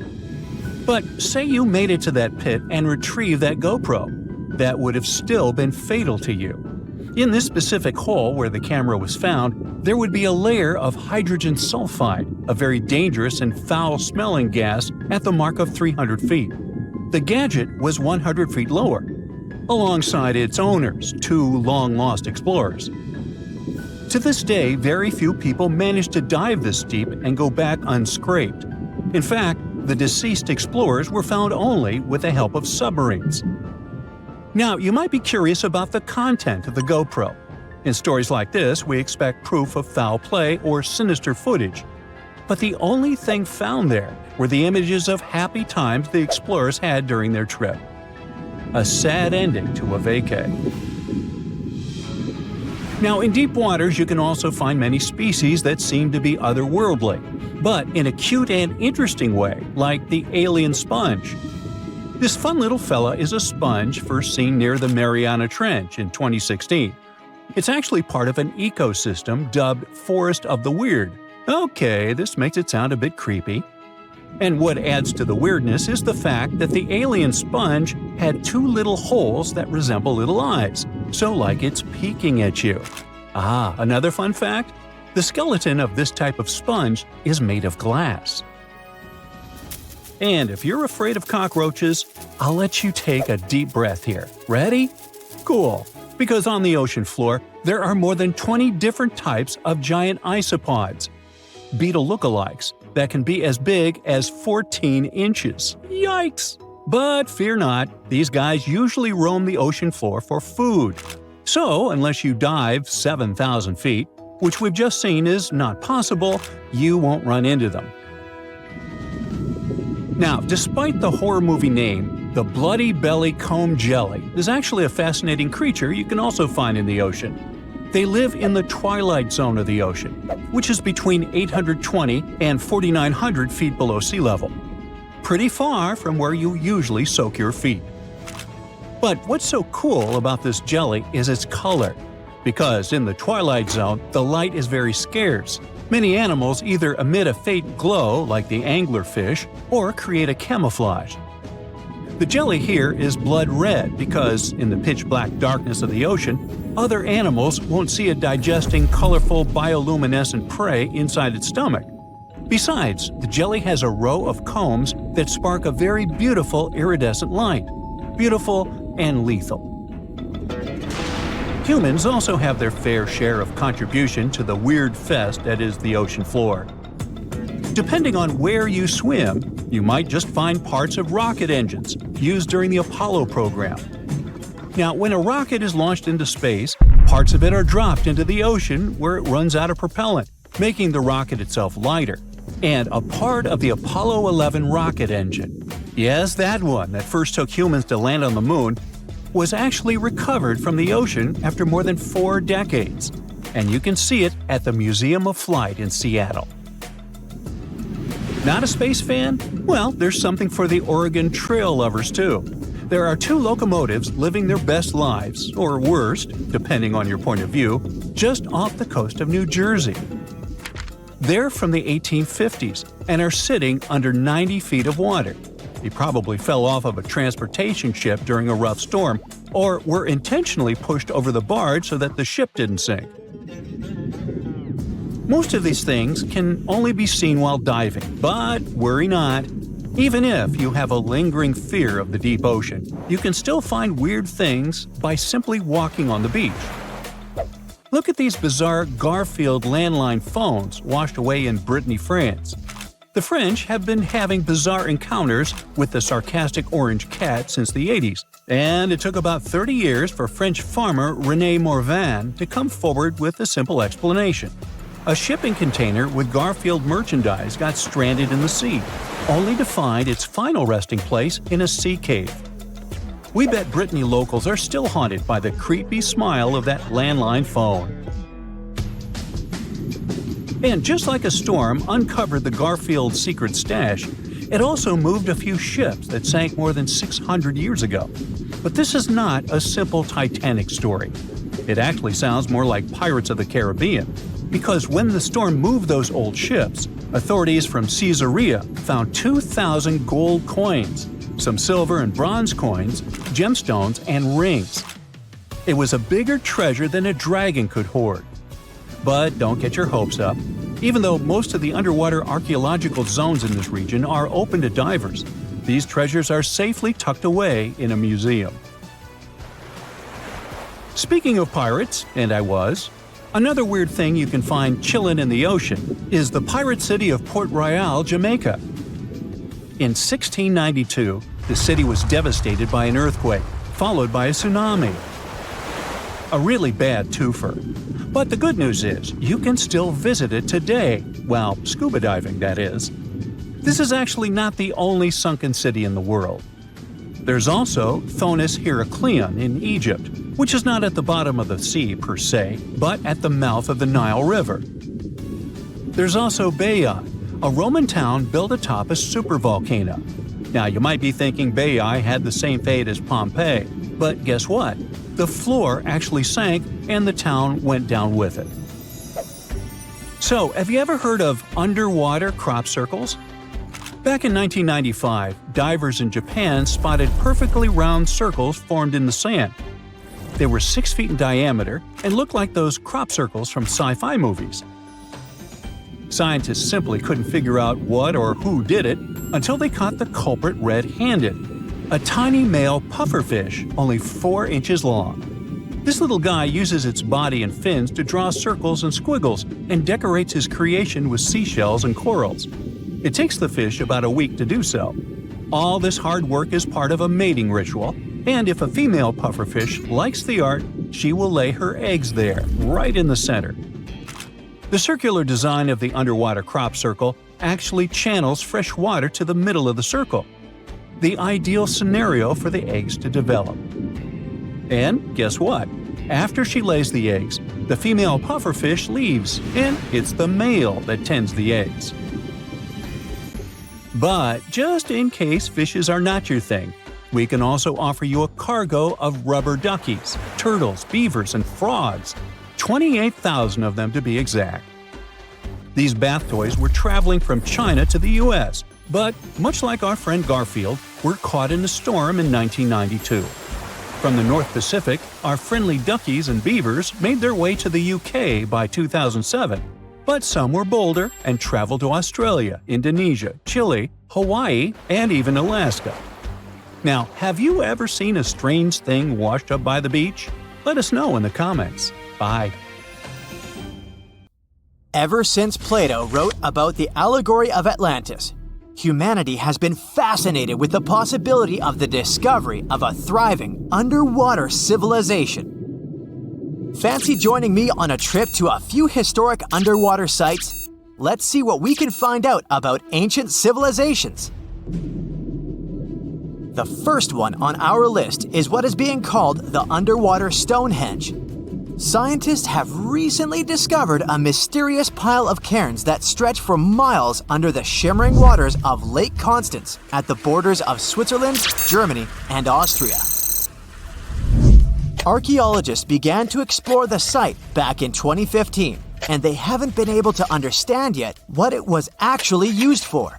But say you made it to that pit and retrieved that GoPro. That would have still been fatal to you. In this specific hole where the camera was found, there would be a layer of hydrogen sulfide, a very dangerous and foul-smelling gas, at the mark of 300 feet. The gadget was 100 feet lower, alongside its owners, 2 long-lost explorers. To this day, very few people manage to dive this deep and go back unscraped. In fact, the deceased explorers were found only with the help of submarines. Now, you might be curious about the content of the GoPro. In stories like this, we expect proof of foul play or sinister footage. But the only thing found there were the images of happy times the explorers had during their trip. A sad ending to a vacay. Now, in deep waters, you can also find many species that seem to be otherworldly, but in a cute and interesting way, like the alien sponge. This fun little fella is a sponge first seen near the Mariana Trench in 2016. It's actually part of an ecosystem dubbed Forest of the Weird. Okay, this makes it sound a bit creepy. And what adds to the weirdness is the fact that the alien sponge had 2 little holes that resemble little eyes, so like it's peeking at you. Ah, another fun fact? The skeleton of this type of sponge is made of glass. And if you're afraid of cockroaches, I'll let you take a deep breath here. Ready? Cool. Because on the ocean floor, there are more than 20 different types of giant isopods, beetle lookalikes that can be as big as 14 inches. Yikes! But fear not, these guys usually roam the ocean floor for food. So, unless you dive 7,000 feet, which we've just seen is not possible, you won't run into them. Now, despite the horror movie name, the bloody belly comb jelly is actually a fascinating creature you can also find in the ocean. They live in the twilight zone of the ocean, which is between 820 and 4,900 feet below sea level. Pretty far from where you usually soak your feet. But what's so cool about this jelly is its color. Because in the twilight zone, the light is very scarce. Many animals either emit a faint glow, like the anglerfish, or create a camouflage. The jelly here is blood red because, in the pitch-black darkness of the ocean, other animals won't see it digesting colorful bioluminescent prey inside its stomach. Besides, the jelly has a row of combs that spark a very beautiful iridescent light. Beautiful and lethal. Humans also have their fair share of contribution to the weird fest that is the ocean floor. Depending on where you swim, you might just find parts of rocket engines used during the Apollo program. Now, when a rocket is launched into space, parts of it are dropped into the ocean where it runs out of propellant, making the rocket itself lighter. And a part of the Apollo 11 rocket engine, yes, that one that first took humans to land on the moon, was actually recovered from the ocean after more than 4 decades. And you can see it at the Museum of Flight in Seattle. Not a space fan? Well, there's something for the Oregon Trail lovers too. There are 2 locomotives living their best lives, or worst, depending on your point of view, just off the coast of New Jersey. They're from the 1850s and are sitting under 90 feet of water. They probably fell off of a transportation ship during a rough storm, or were intentionally pushed over the barge so that the ship didn't sink. Most of these things can only be seen while diving, but worry not. Even if you have a lingering fear of the deep ocean, you can still find weird things by simply walking on the beach. Look at these bizarre Garfield landline phones washed away in Brittany, France. The French have been having bizarre encounters with the sarcastic orange cat since the 80s, and it took about 30 years for French farmer René Morvan to come forward with a simple explanation. A shipping container with Garfield merchandise got stranded in the sea, only to find its final resting place in a sea cave. We bet Brittany locals are still haunted by the creepy smile of that landline phone. And just like a storm uncovered the Garfield secret stash, it also moved a few ships that sank more than 600 years ago. But this is not a simple Titanic story. It actually sounds more like Pirates of the Caribbean, because when the storm moved those old ships, authorities from Caesarea found 2,000 gold coins, some silver and bronze coins, gemstones, and rings. It was a bigger treasure than a dragon could hoard. But don't get your hopes up. Even though most of the underwater archaeological zones in this region are open to divers, these treasures are safely tucked away in a museum. Speaking of pirates, and I was, another weird thing you can find chillin' in the ocean is the pirate city of Port Royal, Jamaica. In 1692, the city was devastated by an earthquake, followed by a tsunami. A really bad twofer. But the good news is, you can still visit it today, well, scuba diving, that is. This is actually not the only sunken city in the world. There's also Thonis Heracleion in Egypt, which is not at the bottom of the sea per se, but at the mouth of the Nile River. There's also Baia, a Roman town built atop a supervolcano. Now, you might be thinking Baia had the same fate as Pompeii, but guess what? The floor actually sank and the town went down with it. So, have you ever heard of underwater crop circles? Back in 1995, divers in Japan spotted perfectly round circles formed in the sand. They were 6 feet in diameter and looked like those crop circles from sci-fi movies. Scientists simply couldn't figure out what or who did it until they caught the culprit red-handed, a tiny male pufferfish only 4 inches long. This little guy uses its body and fins to draw circles and squiggles and decorates his creation with seashells and corals. It takes the fish about a week to do so. All this hard work is part of a mating ritual, and if a female pufferfish likes the art, she will lay her eggs there, right in the center. The circular design of the underwater crop circle actually channels fresh water to the middle of the circle, the ideal scenario for the eggs to develop. And guess what? After she lays the eggs, the female pufferfish leaves, and it's the male that tends the eggs. But just in case fishes are not your thing, we can also offer you a cargo of rubber duckies, turtles, beavers, and frogs, 28,000 of them to be exact. These bath toys were traveling from China to the US, but much like our friend Garfield, were caught in a storm in 1992. From the North Pacific, our friendly duckies and beavers made their way to the UK by 2007, but some were bolder and traveled to Australia, Indonesia, Chile, Hawaii, and even Alaska. Now, have you ever seen a strange thing washed up by the beach? Let us know in the comments. Bye. Ever since Plato wrote about the allegory of Atlantis, humanity has been fascinated with the possibility of the discovery of a thriving underwater civilization. Fancy joining me on a trip to a few historic underwater sites? Let's see what we can find out about ancient civilizations. The first one on our list is what is being called the underwater Stonehenge. Scientists have recently discovered a mysterious pile of cairns that stretch for miles under the shimmering waters of Lake Constance at the borders of Switzerland, Germany, and Austria. Archaeologists began to explore the site back in 2015, and they haven't been able to understand yet what it was actually used for.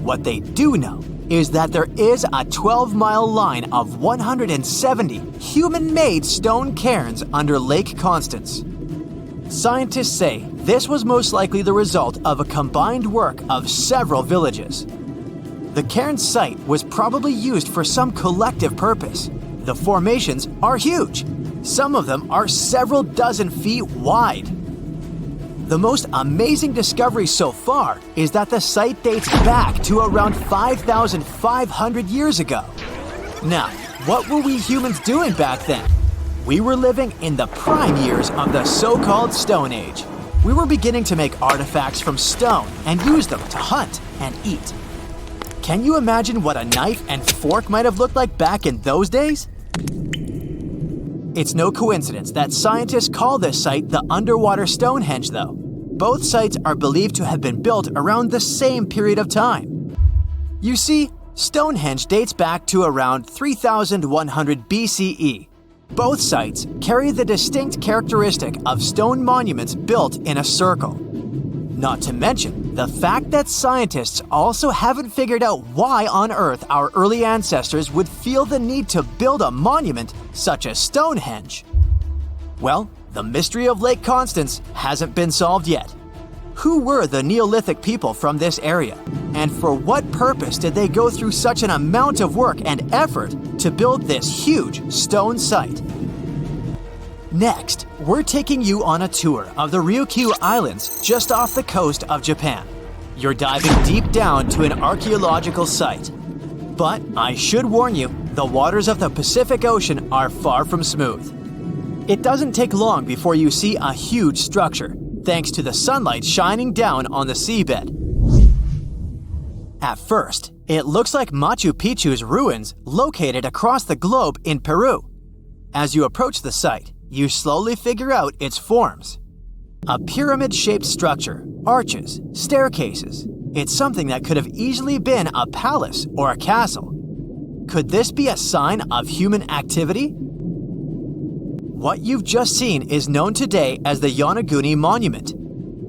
What they do know is that there is a 12-mile line of 170 human-made stone cairns under Lake Constance. Scientists say this was most likely the result of a combined work of several villages. The cairn site was probably used for some collective purpose. The formations are huge. Some of them are several dozen feet wide. The most amazing discovery so far is that the site dates back to around 5,500 years ago. Now, what were we humans doing back then? We were living in the prime years of the so-called Stone Age. We were beginning to make artifacts from stone and use them to hunt and eat. Can you imagine what a knife and fork might have looked like back in those days? It's no coincidence that scientists call this site the underwater Stonehenge, though. Both sites are believed to have been built around the same period of time. You see, Stonehenge dates back to around 3100 BCE. Both sites carry the distinct characteristic of stone monuments built in a circle. Not to mention the fact that scientists also haven't figured out why on earth our early ancestors would feel the need to build a monument such as Stonehenge. Well, the mystery of Lake Constance hasn't been solved yet. Who were the Neolithic people from this area? And for what purpose did they go through such an amount of work and effort to build this huge stone site? Next, we're taking you on a tour of the Ryukyu Islands just off the coast of Japan. You're diving deep down to an archaeological site. But I should warn you, the waters of the Pacific Ocean are far from smooth. It doesn't take long before you see a huge structure, thanks to the sunlight shining down on the seabed. At first, it looks like Machu Picchu's ruins located across the globe in Peru. As you approach the site, you slowly figure out its forms. A pyramid-shaped structure, arches, staircases. It's something that could have easily been a palace or a castle. Could this be a sign of human activity? What you've just seen is known today as the Yonaguni Monument.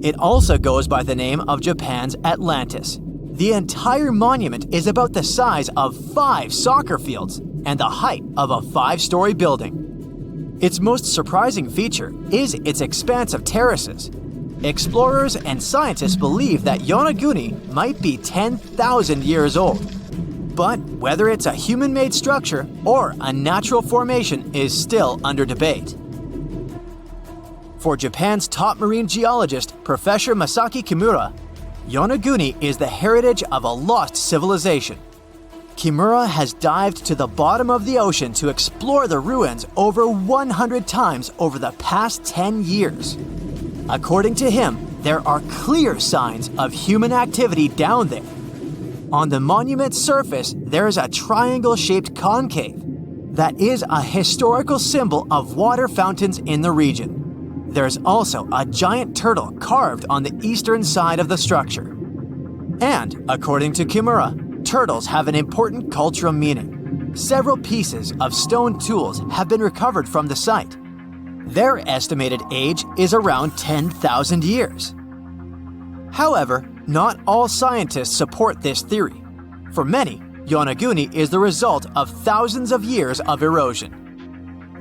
It also goes by the name of Japan's Atlantis. The entire monument is about the size of 5 soccer fields and the height of a 5-story building. Its most surprising feature is its expanse of terraces. Explorers and scientists believe that Yonaguni might be 10,000 years old. But whether it's a human-made structure or a natural formation is still under debate. For Japan's top marine geologist, Professor Masaki Kimura, Yonaguni is the heritage of a lost civilization. Kimura has dived to the bottom of the ocean to explore the ruins over 100 times over the past 10 years. According to him, there are clear signs of human activity down there. On the monument's surface, there is a triangle-shaped concave that is a historical symbol of water fountains in the region. There's also a giant turtle carved on the eastern side of the structure. And, according to Kimura, turtles have an important cultural meaning. Several pieces of stone tools have been recovered from the site. Their estimated age is around 10,000 years. However, not all scientists support this theory. For many, Yonaguni is the result of thousands of years of erosion.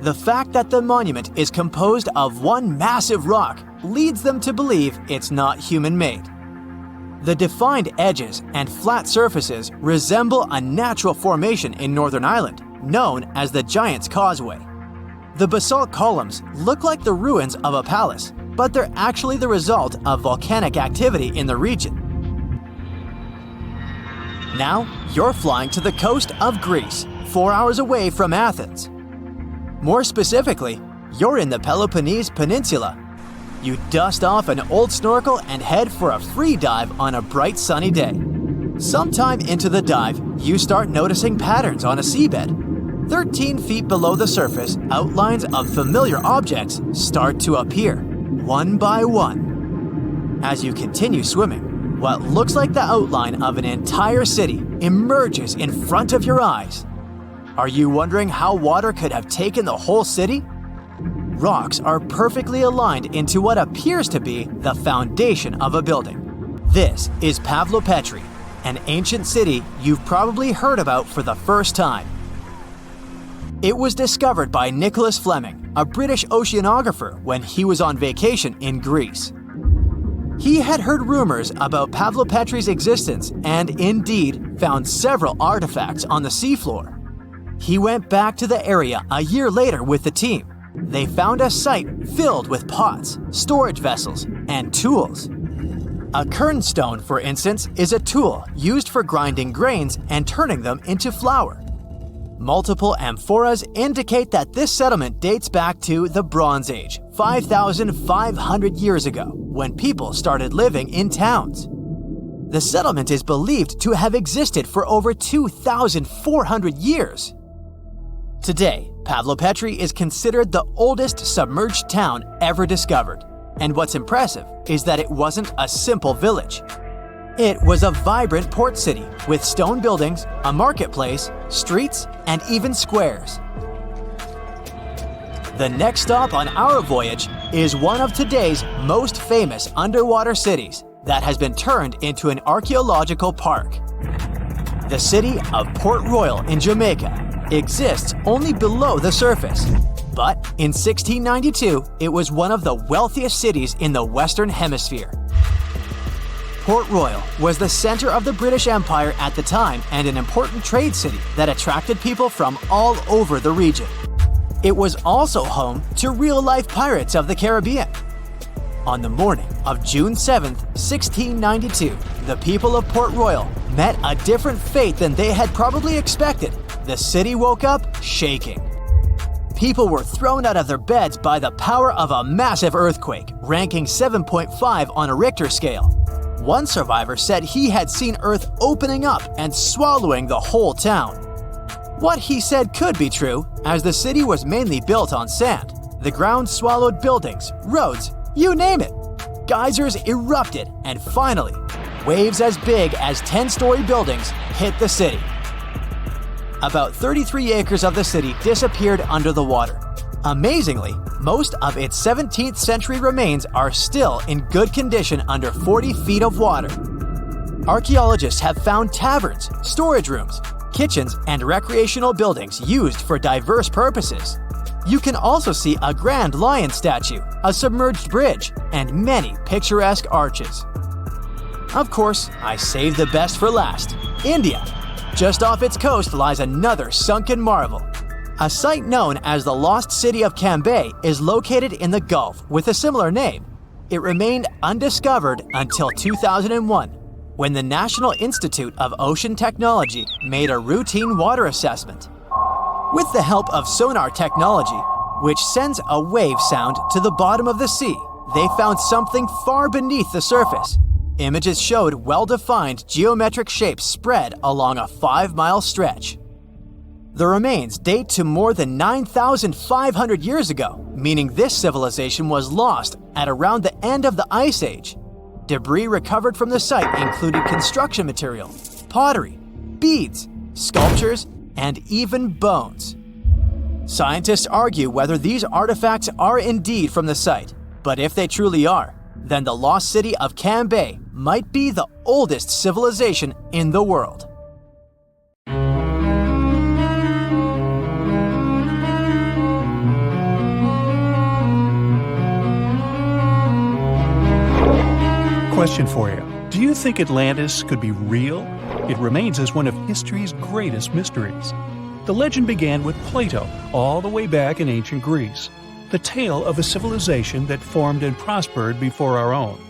The fact that the monument is composed of one massive rock leads them to believe it's not human-made. The defined edges and flat surfaces resemble a natural formation in Northern Ireland, known as the Giant's Causeway. The basalt columns look like the ruins of a palace, but they're actually the result of volcanic activity in the region. Now, you're flying to the coast of Greece, 4 hours away from Athens. More specifically, you're in the Peloponnese Peninsula. You dust off an old snorkel and head for a free dive on a bright sunny day. Sometime into the dive, you start noticing patterns on a seabed. 13 feet below the surface, outlines of familiar objects start to appear, one by one. As you continue swimming, what looks like the outline of an entire city emerges in front of your eyes. Are you wondering how water could have taken the whole city? Rocks are perfectly aligned into what appears to be the foundation of a building. This is Pavlopetri, an ancient city you've probably heard about for the first time. It was discovered by Nicholas Fleming, a British oceanographer, when he was on vacation in Greece. He had heard rumors about Pavlopetri's existence and indeed found several artifacts on the seafloor. He went back to the area a year later with the team. They found a site filled with pots, storage vessels, and tools. A kernstone, for instance, is a tool used for grinding grains and turning them into flour. Multiple amphoras indicate that this settlement dates back to the Bronze Age, 5,500 years ago, when people started living in towns. The settlement is believed to have existed for over 2,400 years. Today, Pavlopetri is considered the oldest submerged town ever discovered. And what's impressive is that it wasn't a simple village. It was a vibrant port city with stone buildings, a marketplace, streets, and even squares. The next stop on our voyage is one of today's most famous underwater cities that has been turned into an archaeological park. The city of Port Royal in Jamaica exists only below the surface, but in 1692 it was one of the wealthiest cities in the Western Hemisphere. Port Royal was the center of the British Empire at the time and an important trade city that attracted people from all over the region. It was also home to real-life pirates of the Caribbean. On the morning of June 7, 1692, the people of Port Royal met a different fate than they had probably expected. The city woke up shaking. People were thrown out of their beds by the power of a massive earthquake, ranking 7.5 on a Richter scale. One survivor said he had seen Earth opening up and swallowing the whole town. What he said could be true, as the city was mainly built on sand. The ground swallowed buildings, roads, you name it. Geysers erupted, and finally, waves as big as 10-story buildings hit the city. About 33 acres of the city disappeared under the water. Amazingly, most of its 17th century remains are still in good condition under 40 feet of water. Archaeologists have found taverns, storage rooms, kitchens, and recreational buildings used for diverse purposes. You can also see a grand lion statue, a submerged bridge, and many picturesque arches. Of course, I saved the best for last: India. Just off its coast lies another sunken marvel, A site known as the Lost City of Cambay is located in the Gulf with a similar name. It remained undiscovered until 2001, when the National Institute of Ocean Technology made a routine water assessment. With the help of sonar technology, which sends a wave sound to the bottom of the sea, they found something far beneath the surface. Images showed well-defined geometric shapes spread along a 5-mile stretch. The remains date to more than 9,500 years ago, meaning this civilization was lost at around the end of the Ice Age. Debris recovered from the site included construction material, pottery, beads, sculptures, and even bones. Scientists argue whether these artifacts are indeed from the site, but if they truly are, then the lost city of Cambay might be the oldest civilization in the world. Question for you. Do you think Atlantis could be real? It remains as one of history's greatest mysteries. The legend began with Plato, all the way back in ancient Greece. The tale of a civilization that formed and prospered before our own.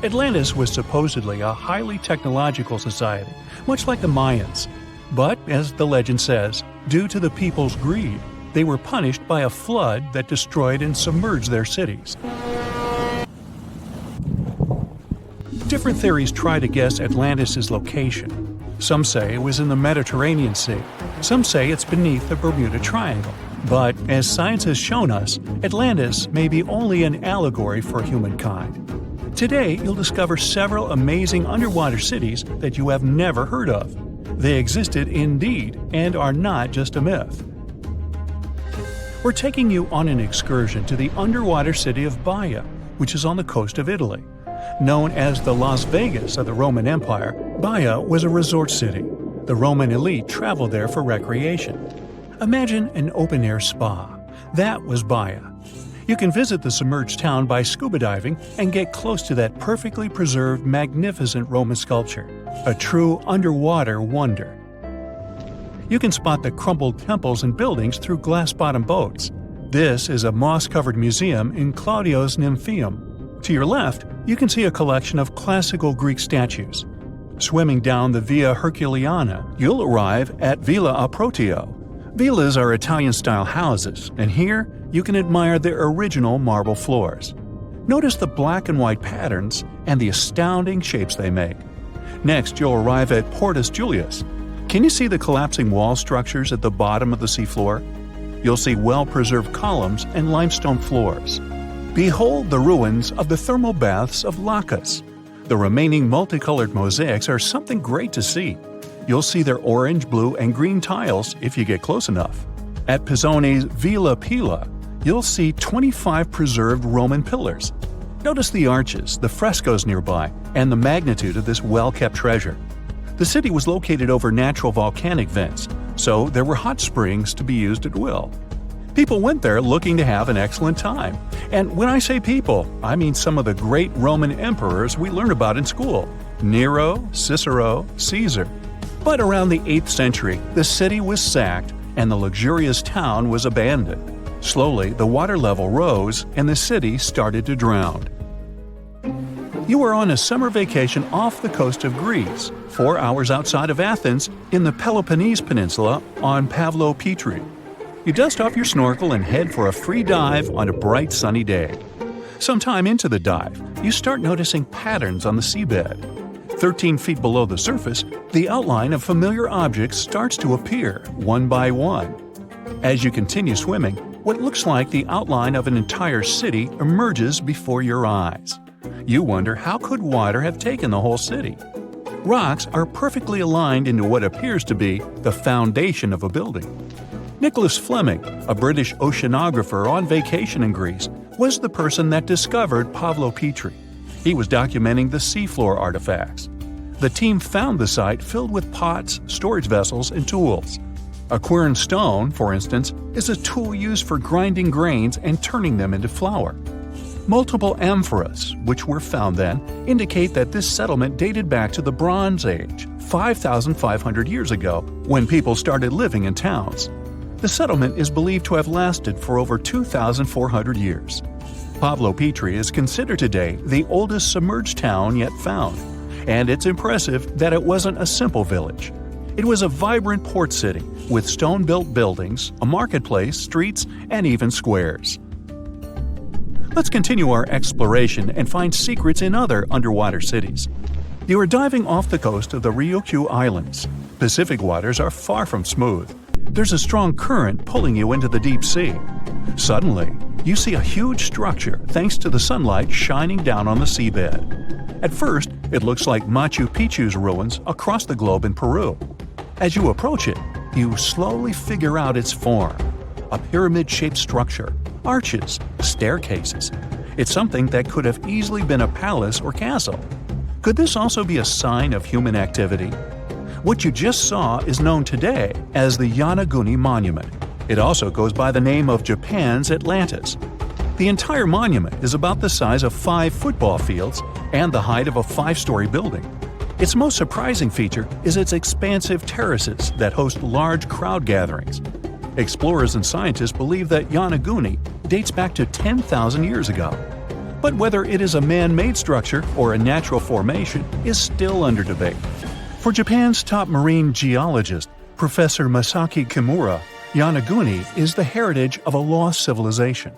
Atlantis was supposedly a highly technological society, much like the Mayans. But, as the legend says, due to the people's greed, they were punished by a flood that destroyed and submerged their cities. Different theories try to guess Atlantis' location. Some say it was in the Mediterranean Sea. Some say it's beneath the Bermuda Triangle. But, as science has shown us, Atlantis may be only an allegory for humankind. Today, you'll discover several amazing underwater cities that you have never heard of. They existed indeed and are not just a myth. We're taking you on an excursion to the underwater city of Baia, which is on the coast of Italy. Known as the Las Vegas of the Roman Empire, Baia was a resort city. The Roman elite traveled there for recreation. Imagine an open-air spa. That was Baia. You can visit the submerged town by scuba diving and get close to that perfectly preserved, magnificent Roman sculpture, a true underwater wonder. You can spot the crumbled temples and buildings through glass-bottom boats. This is a moss-covered museum in Claudio's Nymphaeum. To your left, you can see a collection of classical Greek statues. Swimming down the Via Herculeana, you'll arrive at Villa Aprotio. Villas are Italian-style houses, and here you can admire their original marble floors. Notice the black and white patterns and the astounding shapes they make. Next, you'll arrive at Portus Julius. Can you see the collapsing wall structures at the bottom of the seafloor? You'll see well-preserved columns and limestone floors. Behold the ruins of the thermal baths of Lacus. The remaining multicolored mosaics are something great to see. You'll see their orange, blue, and green tiles if you get close enough. At Pisoni's Villa Pila, you'll see 25 preserved Roman pillars. Notice the arches, the frescoes nearby, and the magnitude of this well-kept treasure. The city was located over natural volcanic vents, so there were hot springs to be used at will. People went there looking to have an excellent time. And when I say people, I mean some of the great Roman emperors we learn about in school: Nero, Cicero, Caesar. But around the 8th century, the city was sacked and the luxurious town was abandoned. Slowly, the water level rose and the city started to drown. You are on a summer vacation off the coast of Greece, 4 hours outside of Athens, in the Peloponnese Peninsula on Pavlo Petri. You dust off your snorkel and head for a free dive on a bright sunny day. Sometime into the dive, you start noticing patterns on the seabed. 13 feet below the surface, the outline of familiar objects starts to appear, one by one. As you continue swimming, what looks like the outline of an entire city emerges before your eyes. You wonder, how could water have taken the whole city? Rocks are perfectly aligned into what appears to be the foundation of a building. Nicholas Fleming, a British oceanographer on vacation in Greece, was the person that discovered Pavlo Petri. He was documenting the seafloor artifacts. The team found the site filled with pots, storage vessels, and tools. A quern stone, for instance, is a tool used for grinding grains and turning them into flour. Multiple amphoras, which were found then, indicate that this settlement dated back to the Bronze Age, 5,500 years ago, when people started living in towns. The settlement is believed to have lasted for over 2,400 years. Pablo Petri is considered today the oldest submerged town yet found, and it's impressive that it wasn't a simple village. It was a vibrant port city with stone-built buildings, a marketplace, streets, and even squares. Let's continue our exploration and find secrets in other underwater cities. You are diving off the coast of the Ryukyu Islands. Pacific waters are far from smooth. There's a strong current pulling you into the deep sea. Suddenly, you see a huge structure thanks to the sunlight shining down on the seabed. At first, it looks like Machu Picchu's ruins across the globe in Peru. As you approach it, you slowly figure out its form. A pyramid-shaped structure, arches, staircases. It's something that could have easily been a palace or castle. Could this also be a sign of human activity? What you just saw is known today as the Yonaguni Monument. It also goes by the name of Japan's Atlantis. The entire monument is about the size of 5 football fields and the height of a 5-story building. Its most surprising feature is its expansive terraces that host large crowd gatherings. Explorers and scientists believe that Yonaguni dates back to 10,000 years ago. But whether it is a man-made structure or a natural formation is still under debate. For Japan's top marine geologist, Professor Masaki Kimura, Yonaguni is the heritage of a lost civilization.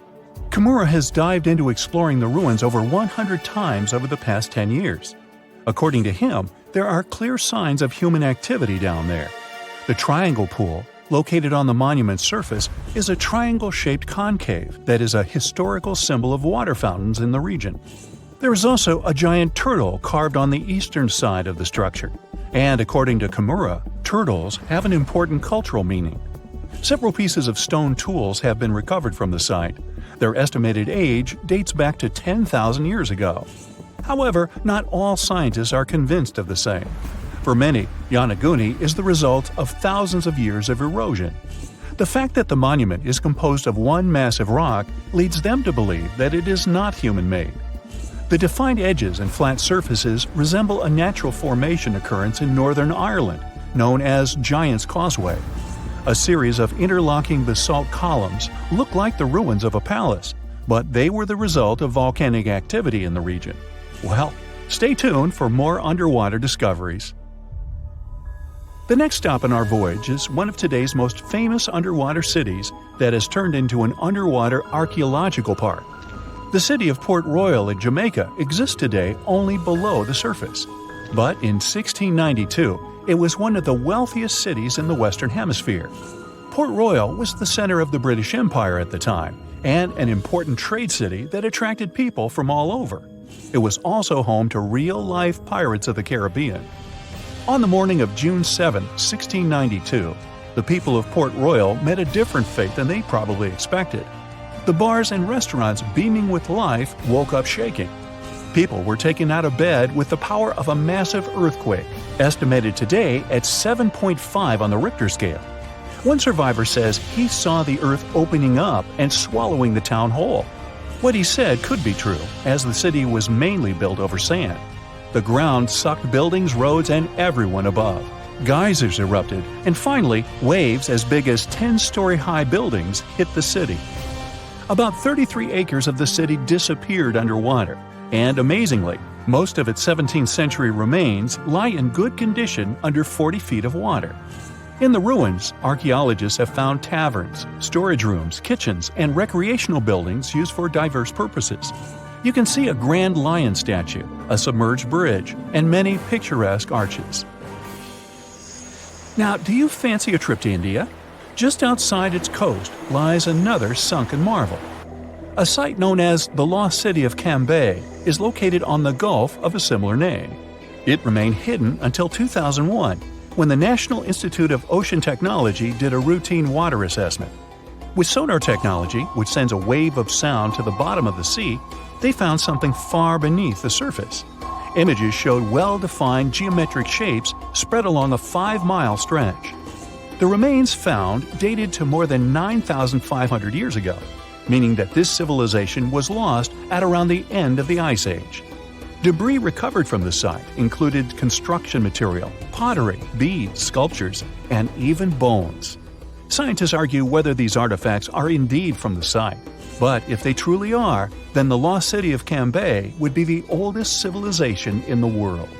Kimura has dived into exploring the ruins over 100 times over the past 10 years. According to him, there are clear signs of human activity down there. The triangle pool, located on the monument's surface, is a triangle-shaped concave that is a historical symbol of water fountains in the region. There is also a giant turtle carved on the eastern side of the structure. And according to Kimura, turtles have an important cultural meaning. Several pieces of stone tools have been recovered from the site. Their estimated age dates back to 10,000 years ago. However, not all scientists are convinced of the same. For many, Yonaguni is the result of thousands of years of erosion. The fact that the monument is composed of one massive rock leads them to believe that it is not human-made. The defined edges and flat surfaces resemble a natural formation occurrence in Northern Ireland, known as Giant's Causeway. A series of interlocking basalt columns look like the ruins of a palace, but they were the result of volcanic activity in the region. Well, stay tuned for more underwater discoveries. The next stop on our voyage is one of today's most famous underwater cities that has turned into an underwater archaeological park. The city of Port Royal in Jamaica exists today only below the surface. But in 1692, it was one of the wealthiest cities in the Western Hemisphere. Port Royal was the center of the British Empire at the time, and an important trade city that attracted people from all over. It was also home to real-life pirates of the Caribbean. On the morning of June 7, 1692, the people of Port Royal met a different fate than they probably expected. The bars and restaurants beaming with life woke up shaking. People were taken out of bed with the power of a massive earthquake, estimated today at 7.5 on the Richter scale. One survivor says he saw the earth opening up and swallowing the town whole. What he said could be true, as the city was mainly built over sand. The ground sucked buildings, roads, and everyone above. Geysers erupted, and finally, waves as big as 10-story-high buildings hit the city. About 33 acres of the city disappeared underwater, and amazingly, most of its 17th century remains lie in good condition under 40 feet of water. In the ruins, archaeologists have found taverns, storage rooms, kitchens, and recreational buildings used for diverse purposes. You can see a grand lion statue, a submerged bridge, and many picturesque arches. Now, do you fancy a trip to India? Just outside its coast lies another sunken marvel. A site known as the Lost City of Cambay is located on the Gulf of a similar name. It remained hidden until 2001, when the National Institute of Ocean Technology did a routine water assessment. With sonar technology, which sends a wave of sound to the bottom of the sea, they found something far beneath the surface. Images showed well-defined geometric shapes spread along a 5-mile stretch. The remains found dated to more than 9,500 years ago, meaning that this civilization was lost at around the end of the Ice Age. Debris recovered from the site included construction material, pottery, beads, sculptures, and even bones. Scientists argue whether these artifacts are indeed from the site. But if they truly are, then the lost city of Cambay would be the oldest civilization in the world.